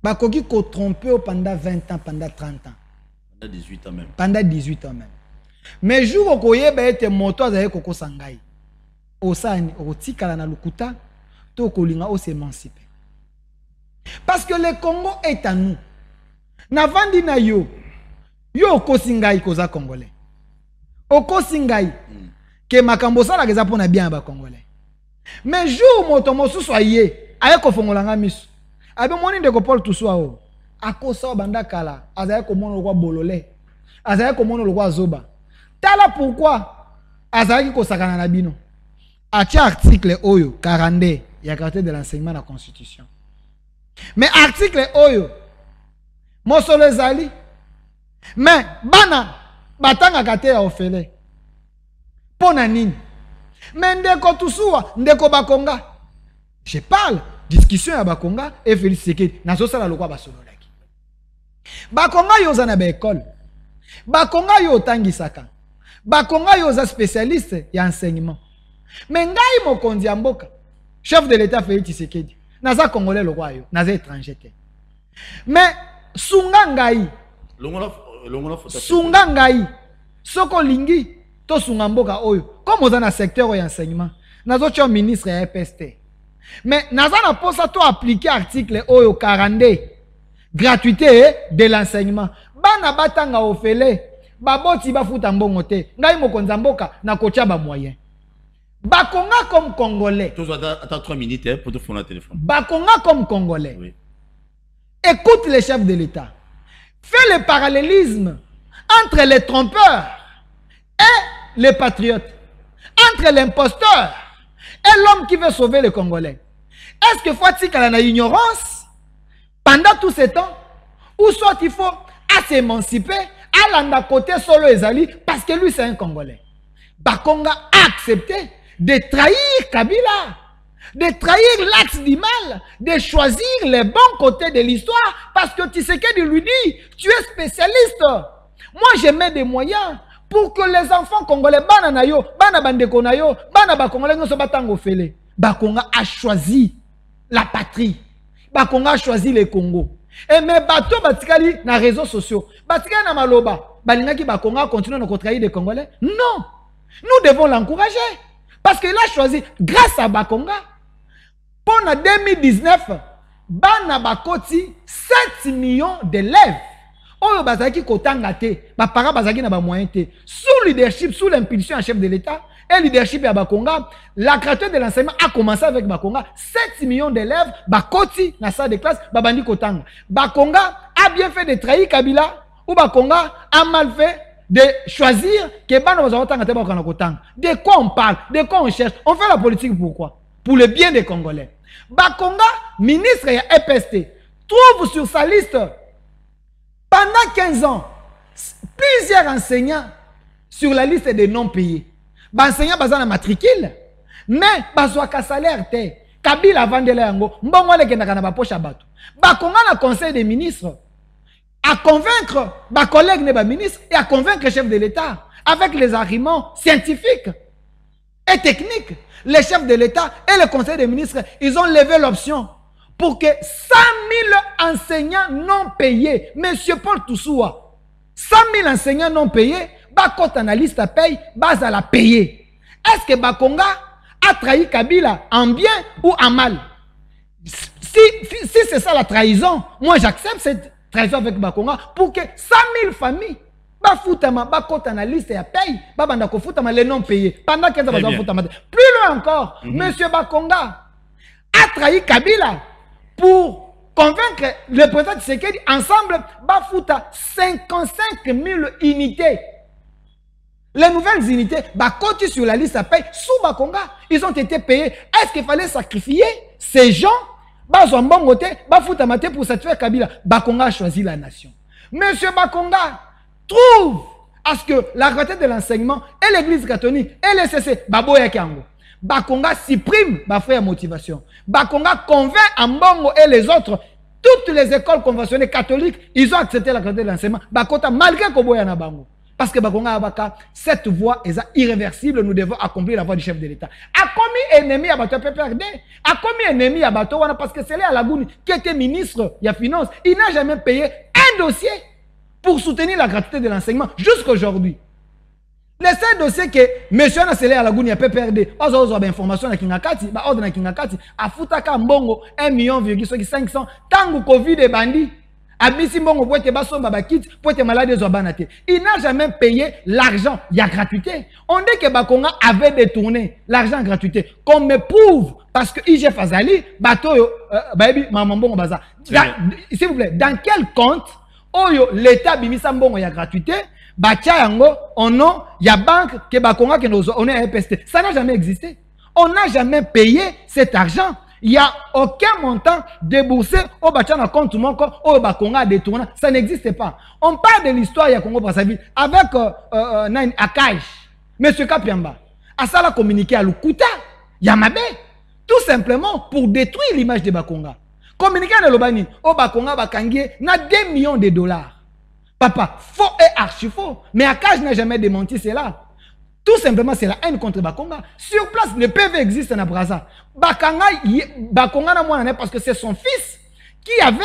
S3: Bakoki ko trompé pendant 20 ans, pendant 30 ans.
S2: Pendant 18 ans même.
S3: Pendant 18 ans même. Mais jour où vous avez moto avec Koko Sangai, Osani, Otikala na Lukuta, Tokolinga, s'émanciper. Parce que le Congo est à nous. Navandi na yo, yo Okosingai koza Congolais. Okosingai, que Makambosa la geza pona bien ba Congolais. Mais jour moto mosu soyé, avec Kofongolanga misu. Abe moni de Paul Toussoua o. Akosa banda kala, azaye komono lokwa bolole. Azaye komono lokwa zoba. Tala pourquoi azaye ko sakana na bino. Atia article oyo 42 ya caractère de l'enseignement de la constitution. Mais article oyo mosolo zali. Mais bana batanga kate ya ofele. Pona nini? Mais ndeko Toussoua, ndeko Bakonga. Je parle discussion ya Bakonga et Félix Tshisekedi na sosala lokwa basololaki. Bakonga yo za na ba école. Bakonga yo tangisaka. Bakonga yo za spécialiste ya enseignement. Mais ngai mokonzi ya mboka, chef de l'état Félix Tshisekedi, naza congolais lokwa yo, naza étranger te. Mais sunga ngai. Sunga ngai. Soko lingi to sunga mboka oyo. Comme oza na secteur ya enseignement, nazo cho ministre ya EPST. Mais naza na posa to appliquer article oyo 42 gratuité de l'enseignement. Bana batanga ofele baboti bafuta mbongo te. Ngai mokonza mboka na kocha ba moyen. Bakonga comme congolais.
S2: Attends 3 minutes pour te faire un téléphone.
S3: Bakonga comme congolais.
S2: Oui.
S3: Écoute les chefs de l'État. Fais le parallélisme entre les trompeurs et les patriotes. Entre l'imposteur et l'homme qui veut sauver les Congolais. Est-ce que faut-il qu'il y ait une ignorance pendant tout ce temps? Ou soit il faut s'émanciper, à l'anda côté solo Ezali, parce que lui c'est un Congolais. Bakonga a accepté de trahir Kabila, de trahir l'axe du mal, de choisir les bons côtés de l'histoire, parce que Tshisekedi lui dit, tu es spécialiste. Moi je mets des moyens pour que les enfants congolais, bana na yo, bana bandeko na yo, bana ba congolais no so batango fele. Bakonga a choisi la patrie. Bakonga a choisi le Congo. Et mais bato batikali na réseaux sociaux. Batikali na maloba. Balingaki Bakonga continue à trahir les Congolais. Non. Nous devons l'encourager. Parce qu'il a choisi, grâce à Bakonga, pendant 2019, bana bakoti 7 millions d'élèves. Oyo bazaki kotanga te, ba para bazaki na ba moyen te. Sous leadership, sous l'impulsion en chef de l'État et leadership ya Bakonga, la gratuité de l'enseignement a commencé avec Bakonga. 7 millions d'élèves, bakoti na salle de classe, babandi kotanga. Bakonga a bien fait de trahir Kabila ou Bakonga a mal fait de choisir que bana bazotanga te bakana kotanga. De quoi on parle? De quoi on cherche? On fait la politique pourquoi? Pour le bien des Congolais. Bakonga, ministre et EPST, trouve sur sa liste, pendant 15 ans, plusieurs enseignants sur la liste des non-payés. Enseignants basés dans la matricule, mais basés à salaire. Kabila vende la yango, mbongo le kenda kana bapoche bato. Bakonga na conseil des ministres à convaincre ba collègues ne ba ministre et à convaincre le chef de l'État avec les arguments scientifiques et techniques. Les chefs de l'État et le conseil des ministres, ils ont levé l'option pour que 100 000 enseignants non payés, monsieur Paul Toussoua, 100 000 enseignants non payés, Bakot analyste paye, base à la payer. Est-ce que Bakonga a trahi Kabila en bien ou en mal? Si c'est ça la trahison, moi j'accepte cette trahison avec Bakonga pour que 100 000 familles, Bakot analyste paye, Babandako Foutama les non payés. Pendant qu'ils ont Foutama. Plus loin encore, monsieur Bakonga a trahi Kabila pour convaincre le président Tshisekedi ensemble, Bafouta 55 000 unités. Les nouvelles unités, côté sur la liste, ça paye sous Bakonga. Ils ont été payés. Est-ce qu'il fallait sacrifier ces gens? Pour satisfaire Kabila. Bakonga a choisi la nation. Monsieur Bakonga trouve à ce que la gratuité de l'enseignement et l'église catholique et les CC, Baboya Kango. Bakonga supprime ma frère motivation. Bakonga convainc Ambongo et les autres. Toutes les écoles conventionnelles catholiques, ils ont accepté la gratuité de l'enseignement. Bakota malgré Koboya Nabango. Parce que Bakonga Abaka, cette voie est irréversible, nous devons accomplir la voie du chef de l'État. A commis ennemi à Bato PPRD, a commis ennemi à Bato, parce que c'est là à Lagouni qui était ministre de la Finance, il n'a jamais payé un dossier pour soutenir la gratuité de l'enseignement jusqu'à aujourd'hui. Les seuls dossiers que monsieur Nassele à Lagouni a PPRD, on a des informations na Kingakati, ordre na Kingakati, a Futaka Mbongo 1,5 million, tango Covid et bandit. Abisi Mbongo pour être basomba bakit, pour être malade des obanate. Il n'a jamais payé l'argent, il y a gratuité. On dit que Bakonga avait détourné l'argent gratuité. Qu'on me prouve, parce que IG Fazali, bateau, baby, maman Mbongo baza. S'il vous plaît, dans quel compte, l'État bimisa Mbongo y a gratuité, bacha yango, on nom, y a banque, que Bakonga, que nous on est EPST. Ça n'a jamais existé. On n'a jamais payé cet argent. Il n'y a aucun montant déboursé au Bachana compte au Bakonga détourné. Ça n'existe pas. On parle de l'histoire de Congo Brazzaville avec Nain Akash, M. Kapiamba. À ça, la communiqué à Lukuta, Yamabe, tout simplement pour détruire l'image de Bakonga. Communiqué à Lobani, au Bakonga Bakangi, n'a 2 millions de dollars. Papa, faux et archi faux. Mais Akash n'a jamais démenti cela. Tout simplement, c'est la haine contre Bakonga. Sur place, le PV existe dans Brazza. Bakonga n'a moins parce que c'est son fils qui avait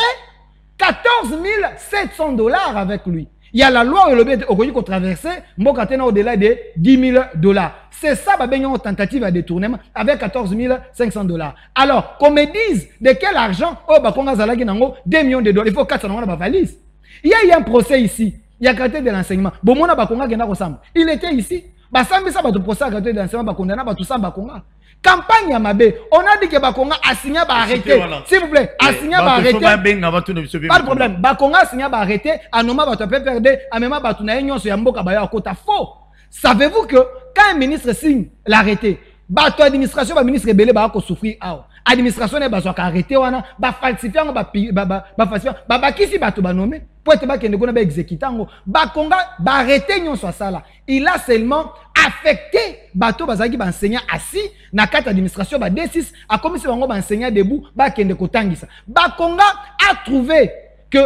S3: 14 700 dollars avec lui. Il y a la loi au qu'on traversait, au-delà de 10 000 dollars. C'est ça, une tentative de détournement avec 14 500 dollars. Alors, qu'on me dise de quel argent, Bakonga Zalagi Nango, 2 millions de dollars, il faut 400 dollars dans ma valise. Il y a un procès ici. Il y a gratuité de l'enseignement. Bomona Bakonga Gena Rossam. Il était ici. Basambi ça va te procès à gratuité de l'enseignement, Bakondana, Batoussa Bakonga. Campagne à Mabé, on a dit que Bakonga a signé à arrêter. S'il vous plaît, a signé à arrêter. Pas de problème. Bakonga a signé à arrêter. Anoma va te perdre. Amema Batuna Union sur Yamboka Baya Kota. Faux. Savez-vous que quand un ministre signe l'arrêté, bato administration, le ministre rebelle va souffrir. Administration n'est pas arrêté. Va falsifier, va falsifier. Va qui si bato va nommer. Pour être exécutant, Bakonga va arrêter Union sur ça là. Il a seulement affecté bateau bazaki ba enseignant assis na carte administration ba D6 a comme si bango ba enseignant debout ba kende kotangisa. Bakonga a trouvé que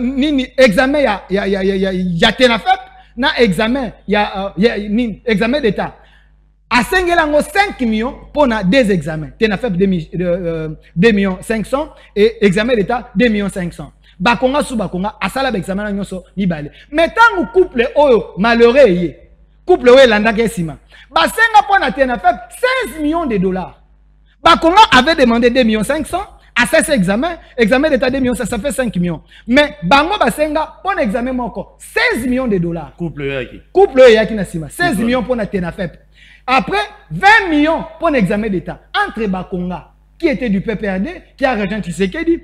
S3: nini examen ya tenafep na examen examen d'état a sengelango 5 millions pour na des examens tenafep 2 millions 500 et examen d'état 2 millions 500. Bakonga sous Bakonga asala ba examen na nyonso mibale. Metango couple oyo malheureux couple oyo landa kesima. Basenga pour na tenafep 16 millions de dollars. Bakonga avait demandé 2 millions 500 à ces examens, examen d'état 2 millions, ça fait 5 millions. Mais Bango Basenga pour l'examen encore 16 millions de dollars. Couple yaki na sima 16 millions pour na tenafep. Après 20 millions pour l'examen d'état entre Bakonga qui était du PPRD, qui a rejoint Tshisekedi,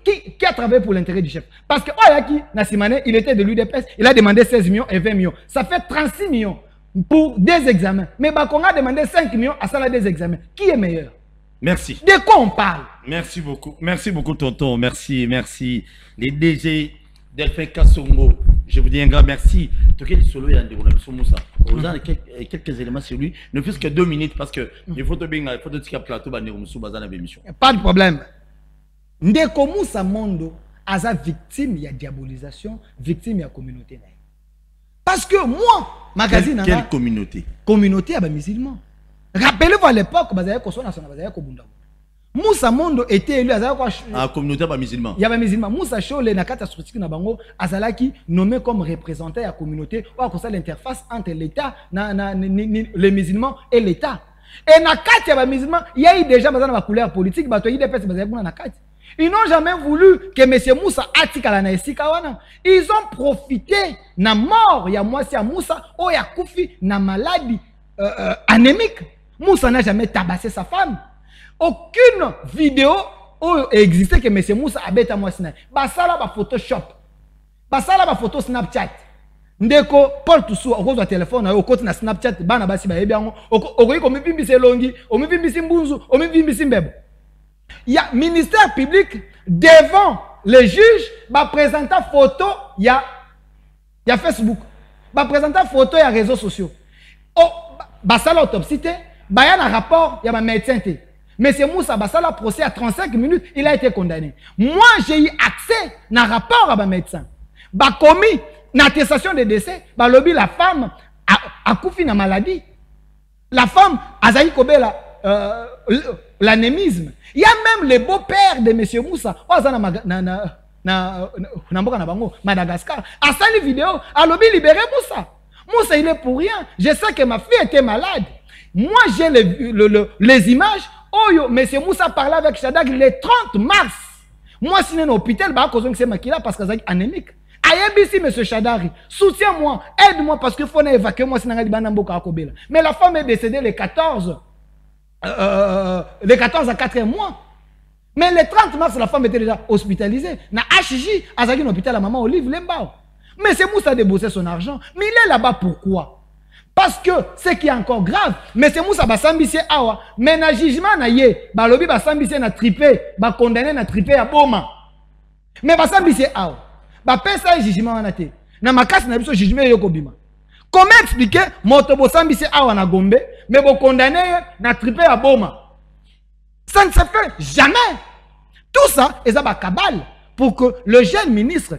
S3: qui a travaillé pour l'intérêt du chef. Parce que Oyaki Nassimane, il était de l'UDPS, il a demandé 16 millions et 20 millions. Ça fait 36 millions pour des examens. Mais Bakonga a demandé 5 millions à ça des examens. Qui est meilleur?
S2: Merci.
S3: De quoi on parle?
S2: Merci beaucoup, tonton. Merci. Les DG Delphin Kassongo, je vous dis un grand merci. Solo on a quelques éléments sur lui, ne plus que 2 minutes parce que il faut te bien, il faut te plateau émission.
S3: Pas de problème. Ndeko Moussa Mondo a victime de diabolisation, victime de la communauté. Parce que moi, magazine...
S2: Quelle communauté?
S3: Communauté à musulmans. Rappelez-vous à l'époque, Moussa Mondo était élu
S2: à communauté musulman.
S3: Il y avait musulman. Moussa Chole na kata structure na bango azalaki nommé comme représentant de la communauté ou à cause l'interface entre l'État, les musulmans et l'État. Et na kata ya musulman, il y a eu déjà ma couleur politique, bato yi depes bazali na kata. Ils n'ont jamais voulu que M. Moussa atikala na esika wana. Ils ont profité na mort ya mwasi ya Moussa ou ya kufi na maladie anémique. Moussa n'a jamais tabassé sa femme. Aucune vidéo existait que M. Moussa a bêta mwasi na. Basala ba Photoshop. Basala ba photo Snapchat. Ndeko Paul Toussou okozwa téléphone au côté na Snapchat bana basi ba yebiango. Okoyi ko mipimbisi longi, o mipimbisi mbunzu, o mipimbisi mbebo. Il y a ministère public devant les juges, va présenter photo, il y a Facebook, va présenter photo, il y a réseaux sociaux. Oh, bah ça l'autopsie, bah il y a un rapport, il y a un médecin. Monsieur Moussa, bah ça la procès à 35 minutes, il a été condamné. Moi, j'ai eu accès à un rapport à un médecin. Bah commis, une attestation de décès, bah lobby la femme a couffé une maladie. La femme, Azaï Kobela, l'anémisme. Il y a même le beau-père de M. Moussa, Madagascar, a sali vidéo, a lobby libéré Moussa. Moussa, il est pour rien. Je sais que ma fille était malade. Moi, j'ai les images. Oh, M. Moussa parlait avec Shadag le 30 mars. Moi, si je suis à l'hôpital, c'est maquillé parce que c'est anémique. Ayebisi, M. Chadari, soutiens-moi, aide-moi parce qu'il faut évacuer moi. Mais la femme est décédée le 14 à 4 mois. Mais le 30 mars, la femme était déjà hospitalisée. Na HJ, à un hôpital, la maman Olive Lembao. Mais c'est Moussa a débossé son argent. Mais il est là-bas pourquoi? Parce que ce qui est encore grave, mais c'est Moussa Bassambissé Awa. Mais na jugement na ye, Balobi Bassambissé na trippé, ba condamné na trippé à Boma. Mais Bassambissé Awa. Ba pesa jugement na te. Na makasi na biso jugement yoko bima. Comment expliquer Motobo Sambissé Awa na Gombe, mais vous condamnez na trippé à Boma? Ça ne se fait jamais. Tout ça est à cabale pour que le jeune ministre,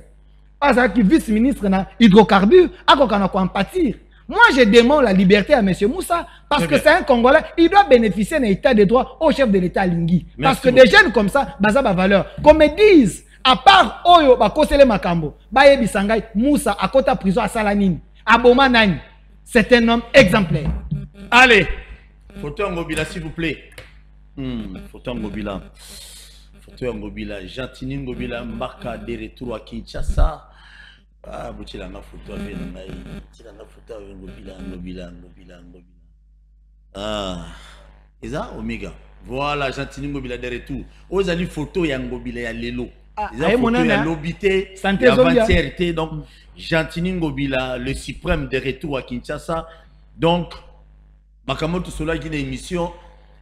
S3: qui vice-ministre na hydrocarbures, a quoi pâtir. Moi, je demande la liberté à M. Moussa parce que c'est un Congolais. Il doit bénéficier d'un état de droit au chef de l'État Lingui. Parce que des jeunes comme ça, ça a valeur. Comme ils disent, à part Oyo, Bakosele Makambo, Baye Bisangay, Moussa, à côté de prison à Salanine, à Boma Nani, c'est un homme exemplaire.
S2: Allez, photo Ngobila, s'il vous plaît. Photo Ngobila. Photo Ngobila. Gentini Ngobila, Mbaka de retour à Kinshasa. Ah, vous avez photo avec Ngobila. Ah, et ça, Omega. Voilà, Gentini Ngobila de retour. Vous avez photo et Ngobila ya Lelo. Ils ont photo ya Lobité, ya Vantierté. Donc, Gentini Ngobila, le suprême de retour à Kinshasa. Donc, Makamoto Sola qui est une émission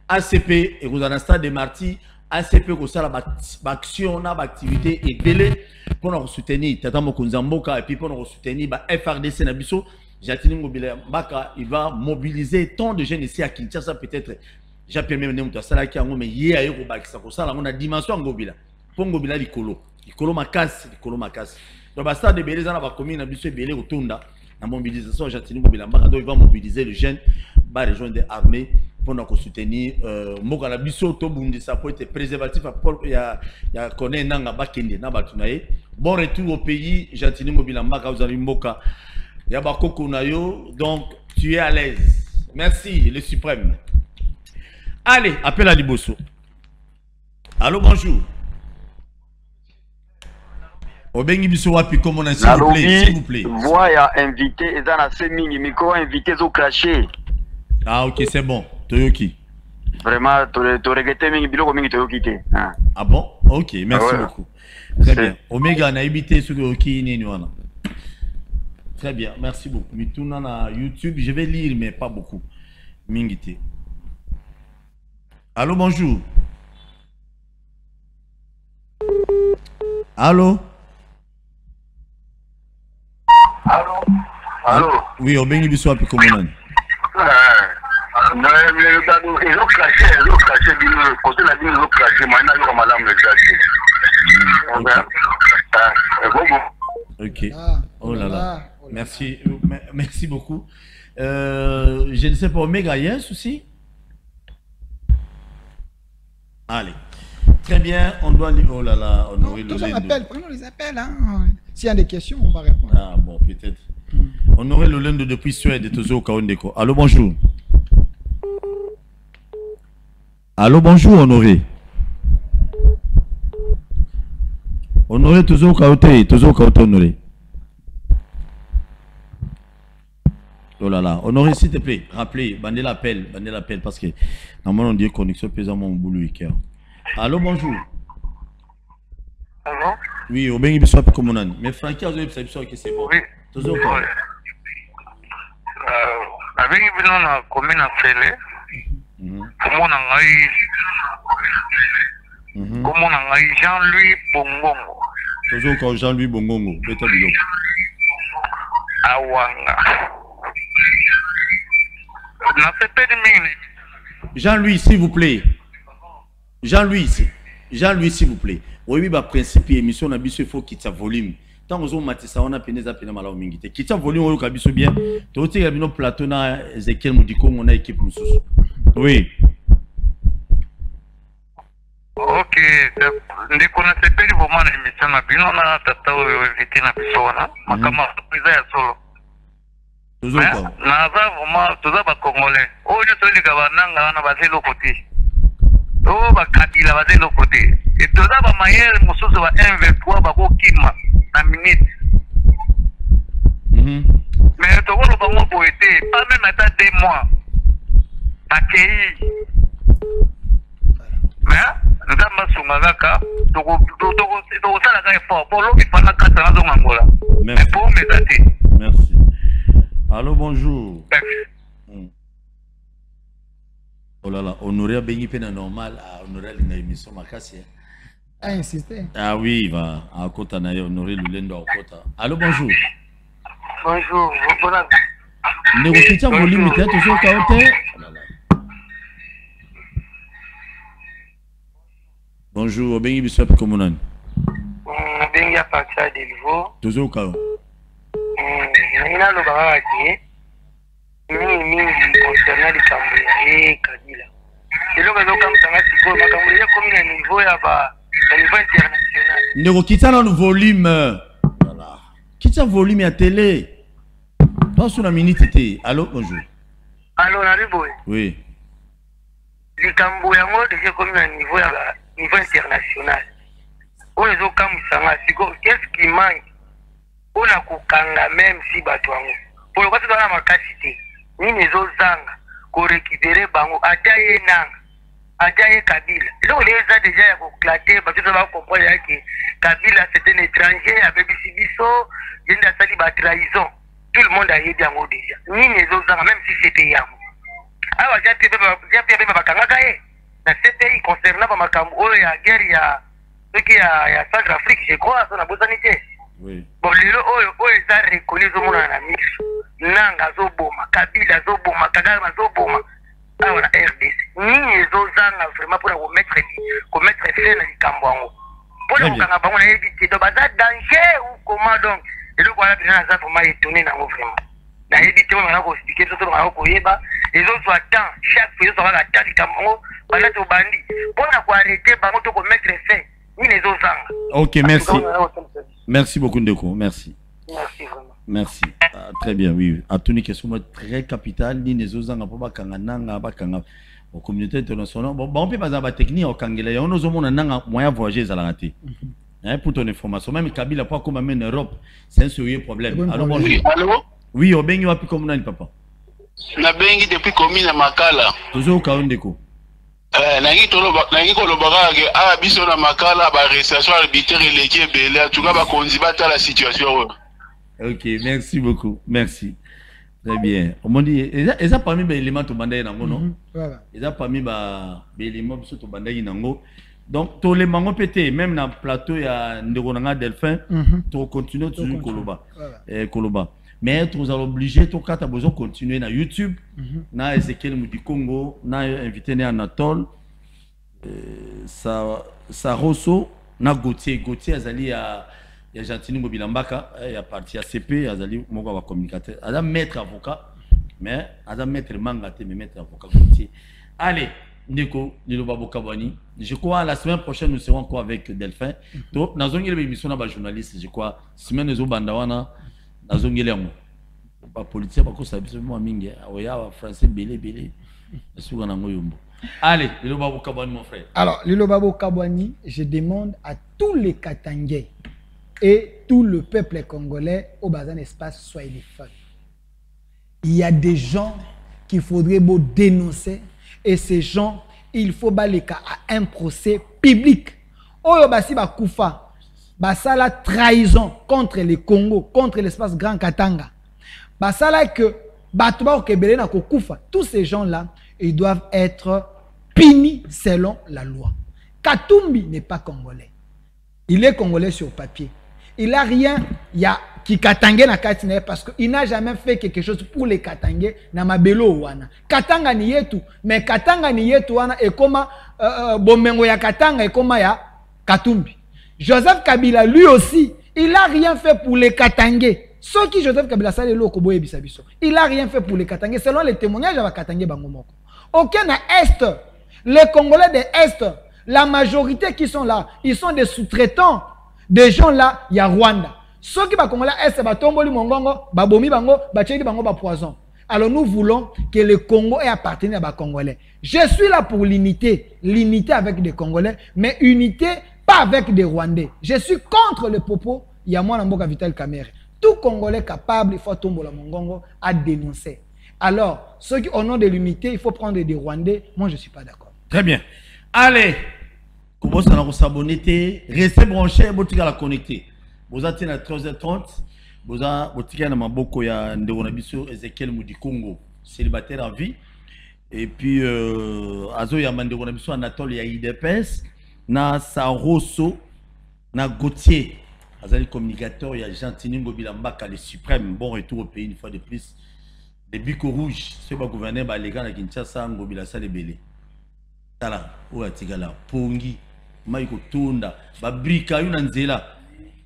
S2: ACP et vous en avez stade de Marty. ACP ko sala action na activité et délai pour nous soutenir tata Mokonzamboka et puis pour nous soutenir FRDC na biso Gentini Ngobila Mbaka il va mobiliser tant de jeunes ici à Kinshasa peut-être Jean-Pierre Memene sala ki ngo mais yé ayo ko bakisa ko sala on a dimension Ngobila pour Ngobila likolo makasi donc ba stade de Beleza na ba commune na biso belé otunda na mobilisation Gentini Ngobila Mbaka donc il va mobiliser les jeunes va rejoindre l'armée pour nous soutenir Mokala biso to bundi ça peut être préservatif il y a connaît nanga bakende na batunaye bon retour au pays Gentini Ngobila Mbaka vous avez Mboka ya bakoko na yo donc tu es à l'aise merci le suprême. Allez appel à Liboso. Allô bonjour Obengi biso wapi comme on a s'il vous plaît
S6: voya invité et dans la semi micro invité au craché.
S2: Ah ok c'est bon Toyoki.
S6: Vraiment, tu regretté mingi biloko mingi Toyoki te.
S2: Ah bon? Ok, merci beaucoup. Très bien. Omega na habité sur Toyoki ni wana. Très bien, merci beaucoup. Mituna na YouTube, je vais lire mais pas beaucoup. Mingi te. Allô, bonjour. Allô?
S6: Allô?
S2: Oui, on bénit bisous à Pico Monan.
S6: Ils ont craché, côté la ville, ils ont craché, maintenant ils ont madame le
S2: Ok. Oh là là. Merci, merci beaucoup. Je ne sais pas, Omega, il y a un souci? Allez. Très bien, on doit... Oh là là, honorer le
S3: appelle, prenons les appels. Hein. S'il y a des questions, on va répondre.
S2: Ah bon, peut-être. Honoré le lundi depuis Suède et Tozo Kaondeko. Allô, bonjour. Allô, bonjour, Honoré. Honoré Tozo Kaote, Honoré. Oh là là, Honoré, s'il te plaît, rappelez, bandez l'appel, parce que normalement on dit connexion pesamment au boulot et cœur. Allô, bonjour.
S6: Allô?
S2: Oui, au béni bisou comme on a. Mais Francky a dit que c'est bon.
S6: Oui.
S2: Tozo Kaote.
S6: Avec la commune à Félé, comment on a eu Jean-Louis Bongongo.
S2: Tozo Kaote, Jean-Louis Bongongo. Beta Bilo.
S6: Awanga.
S2: Jean-Louis, s'il vous plaît. Jean-Louis, s'il vous plaît. Oui, bah, principe émission, on a il faut quitter volume. Tant que on a ça, on a peine à peine mal au mingité. Quitte volume, on a biso bien. Tu vois, il y a un plateau na Ezekiel Moudiko, on a équipe nous. Oui.
S6: Ok, dès qu'on a fait vraiment l'émission, on a bien on a tata évité na pisona. Makama pisa ya solo.
S2: Toujours quoi.
S6: Na za vraiment tous ba congolais. Oh, je te dis que bananga na basé le côté. Oh, ba kabila basé le côté. Et tous ba mayer mususu ba M23 ba ko kima na minute. Mais tu vois le bango poété, pas même à 2 mois. Accueilli. Mais nzamba sungaka to sala ka effort pour l'homme pas na kata na Angola. Mais pour m'aider.
S2: Merci. Allô, bonjour. Oh là là, Honoré a béni peine normal à Honoré l'émission Makassi.
S3: A insisté.
S2: Ah oui, va à Kota na Honoré le lendo à Kota. Allô, bonjour.
S6: Bonjour, bonjour.
S2: Négociation volume peut-être toujours Kaote. Bonjour, béni bisou comme on a.
S6: Bengi a partir de niveau.
S2: Toujours Kaote.
S6: Nina lo baba ki mingi concernant les Cambodgiens et Kabila. Et là quand on s'en a siko makambo comme le niveau ya ba niveau international.
S2: Ndeko kitsa na volume. Voilà. Kitsa volume ya télé. Pas sur la minute té. Allô, bonjour.
S6: Allô, Naribo.
S2: Oui.
S6: Les Cambodgiens ont déjà comme un niveau ya niveau international. On les comme ça siko qu'est-ce qui manque? On a kukanga même si batwango pour le côté de la makasité ni nezo zanga ko récupérer bango ataye nanga ataye Kabila donc les a déjà ya clater parce que va comprendre que Kabila c'est un étranger avec biso yenda sali ba trahison tout le monde a aidé yango déjà ni nezo zanga même si c'était yango awa jape ba kanga kae na CPI concernant ba makambo o ya guerre ya ya Centrafrique je crois ça na bosanité.
S2: Oui.
S6: Bon, les ça reconnu au monde en Amérique. Nanga Zoboma, Kabila Zoboma, Kagame Zoboma. Ah, on a RDC. Ni les Zanga vraiment pour remettre fin à l'Ikambouango. Pour le Kanga, on a évité de bazar danger ou comment donc. Et donc, voilà, bien, ça pour m'étonner dans vraiment. On a évité, on a expliqué tout le monde. Les autres sont à temps, chaque fois, ils sont à temps d'Ikambouango. On a tout bandit. Pour arrêter, on doit mettre fin. Ni les Zanga.
S2: Ok, merci. Merci beaucoup, Ndeko. Merci.
S6: Merci vraiment.
S2: Merci. Ah, très bien, oui. À tout question très capital, ni les autres n'ont pas kangana, pas kanga. Aux communautés internationales, bon, on peut pas avoir technique au Kangela. On nous a un moyen de voyager à la raté. Pour ton information, même Kabila pas comme en Europe, c'est un sérieux problème. Alors bonjour.
S6: Allô?
S2: Oui, au Bengi wapi comme on papa.
S6: Na Bengi depuis commune Makala.
S2: Toujours au Kaondeko.
S6: Nangi kolobaka ke a biso na Makala ba arrestation arbitraire eleki bela tuka ba konzi bata la situation.
S2: Ok, merci beaucoup. Merci. Très bien. On m'a dit, et ça parmi les éléments de bandaï nango, non?
S3: Voilà.
S2: Et ça parmi les éléments de bandaï nango. Donc, tous les mango pété, même dans le plateau, il y a Nderonanga Delphin, tu continues toujours Koloba. Koloba. Mais tu es obligé, tu as besoin de continuer dans YouTube, na Ezekiel Moudi Congo, na invité Anatole, Saroso, na Gauthier. Gauthier, Azali, il y a Gentini Mobilambaka, il y a parti ACP, Azali, Mogo va communicateur. Azam maître avocat, mais Azam maître mangaté, mais maître avocat Gauthier. Allez, Nico, Lilo Babo Kabani. Je crois la semaine prochaine, nous serons encore avec Delphin. Donc, dans une émission, on a journaliste, je crois, semaine de Bandawana. Pas politicien, pas ça, moi mingi. Oya français belé belé. Allez, Lilo Babo Kabani mon frère.
S3: Alors, Lilo Babo Kabani, je demande à tous les Katangais et tout le peuple congolais au bazar espace soyez les femmes. Il y a des gens qu'il faudrait beau dénoncer et ces gens, il faut balayer à un procès public. Oyo basi ba kufa. Basala trahison contre le Congo, contre l'espace Grand Katanga. Basala que Batouba Okebele na kokufa. Tous ces gens-là, ils doivent être punis selon la loi. Katumbi n'est pas congolais. Il est congolais sur papier. Il n'a rien, il y a qui Katangé na Katine parce qu'il n'a jamais fait quelque chose pour les Katangé na mabelo wana. Katanga ni yetu, mais Katanga ni yetu wana et comme Bomengo ya Katanga et comme ya Katumbi. Joseph Kabila, lui aussi, il n'a rien fait pour les Katangais. Ce qui Joseph Kabila, ça, il n'a rien fait pour les Katangais. Selon les témoignages de Katangais Bangomoko. Aucun Est, les Congolais de Est, la majorité qui sont là, ils sont des sous-traitants. Des gens là, il y a Rwanda. Ceux qui sont Congolais Est, c'est Batomboli Mongongo, Babomi Bango, Bachedi Bango, Poison. Alors nous voulons que le Congo ait appartenu à les Congolais. Je suis là pour l'unité. L'unité avec des Congolais, mais unité pas avec des Rwandais. Je suis contre le propos. Il y a moi, Namboka Vital Kamere. Tout Congolais capable, il faut tomber la Mongongo à dénoncer. Alors, ceux qui, au nom de l'unité, il faut prendre des Rwandais. Moi, je ne suis pas d'accord.
S2: Très bien. Allez, comment ça va s'abonner? Restez branchés, vous allez la connecter. Vous êtes à 13h30. Vous êtes à Maboko, il y a Nderonabiso, Ezekiel Moudi Congo, célibataire en vie. Et puis, Azo, il y a Nderonabiso, Anatole, il y a IDPS. Na Saroso, na Gauthier, Azali communicateur, il y a Gentini Ngobilambaka, le suprême, bon retour au pays une fois de plus. Les Biko Rouges, ceux qui gouvernaient les gars qui Kinshasa, Ngobilasa les Belé. Tala, Oya Tigala, Pongi, Maïko Tunda, Babrika, Yunanzela.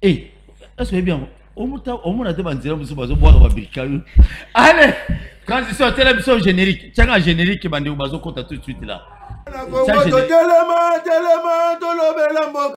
S2: Eh, est-ce que bien, au moins à deux banzela, vous avez boire Babrika. Allez, transition, télévision générique. Tiens, un générique qui m'a dit, vous avez tout de suite là.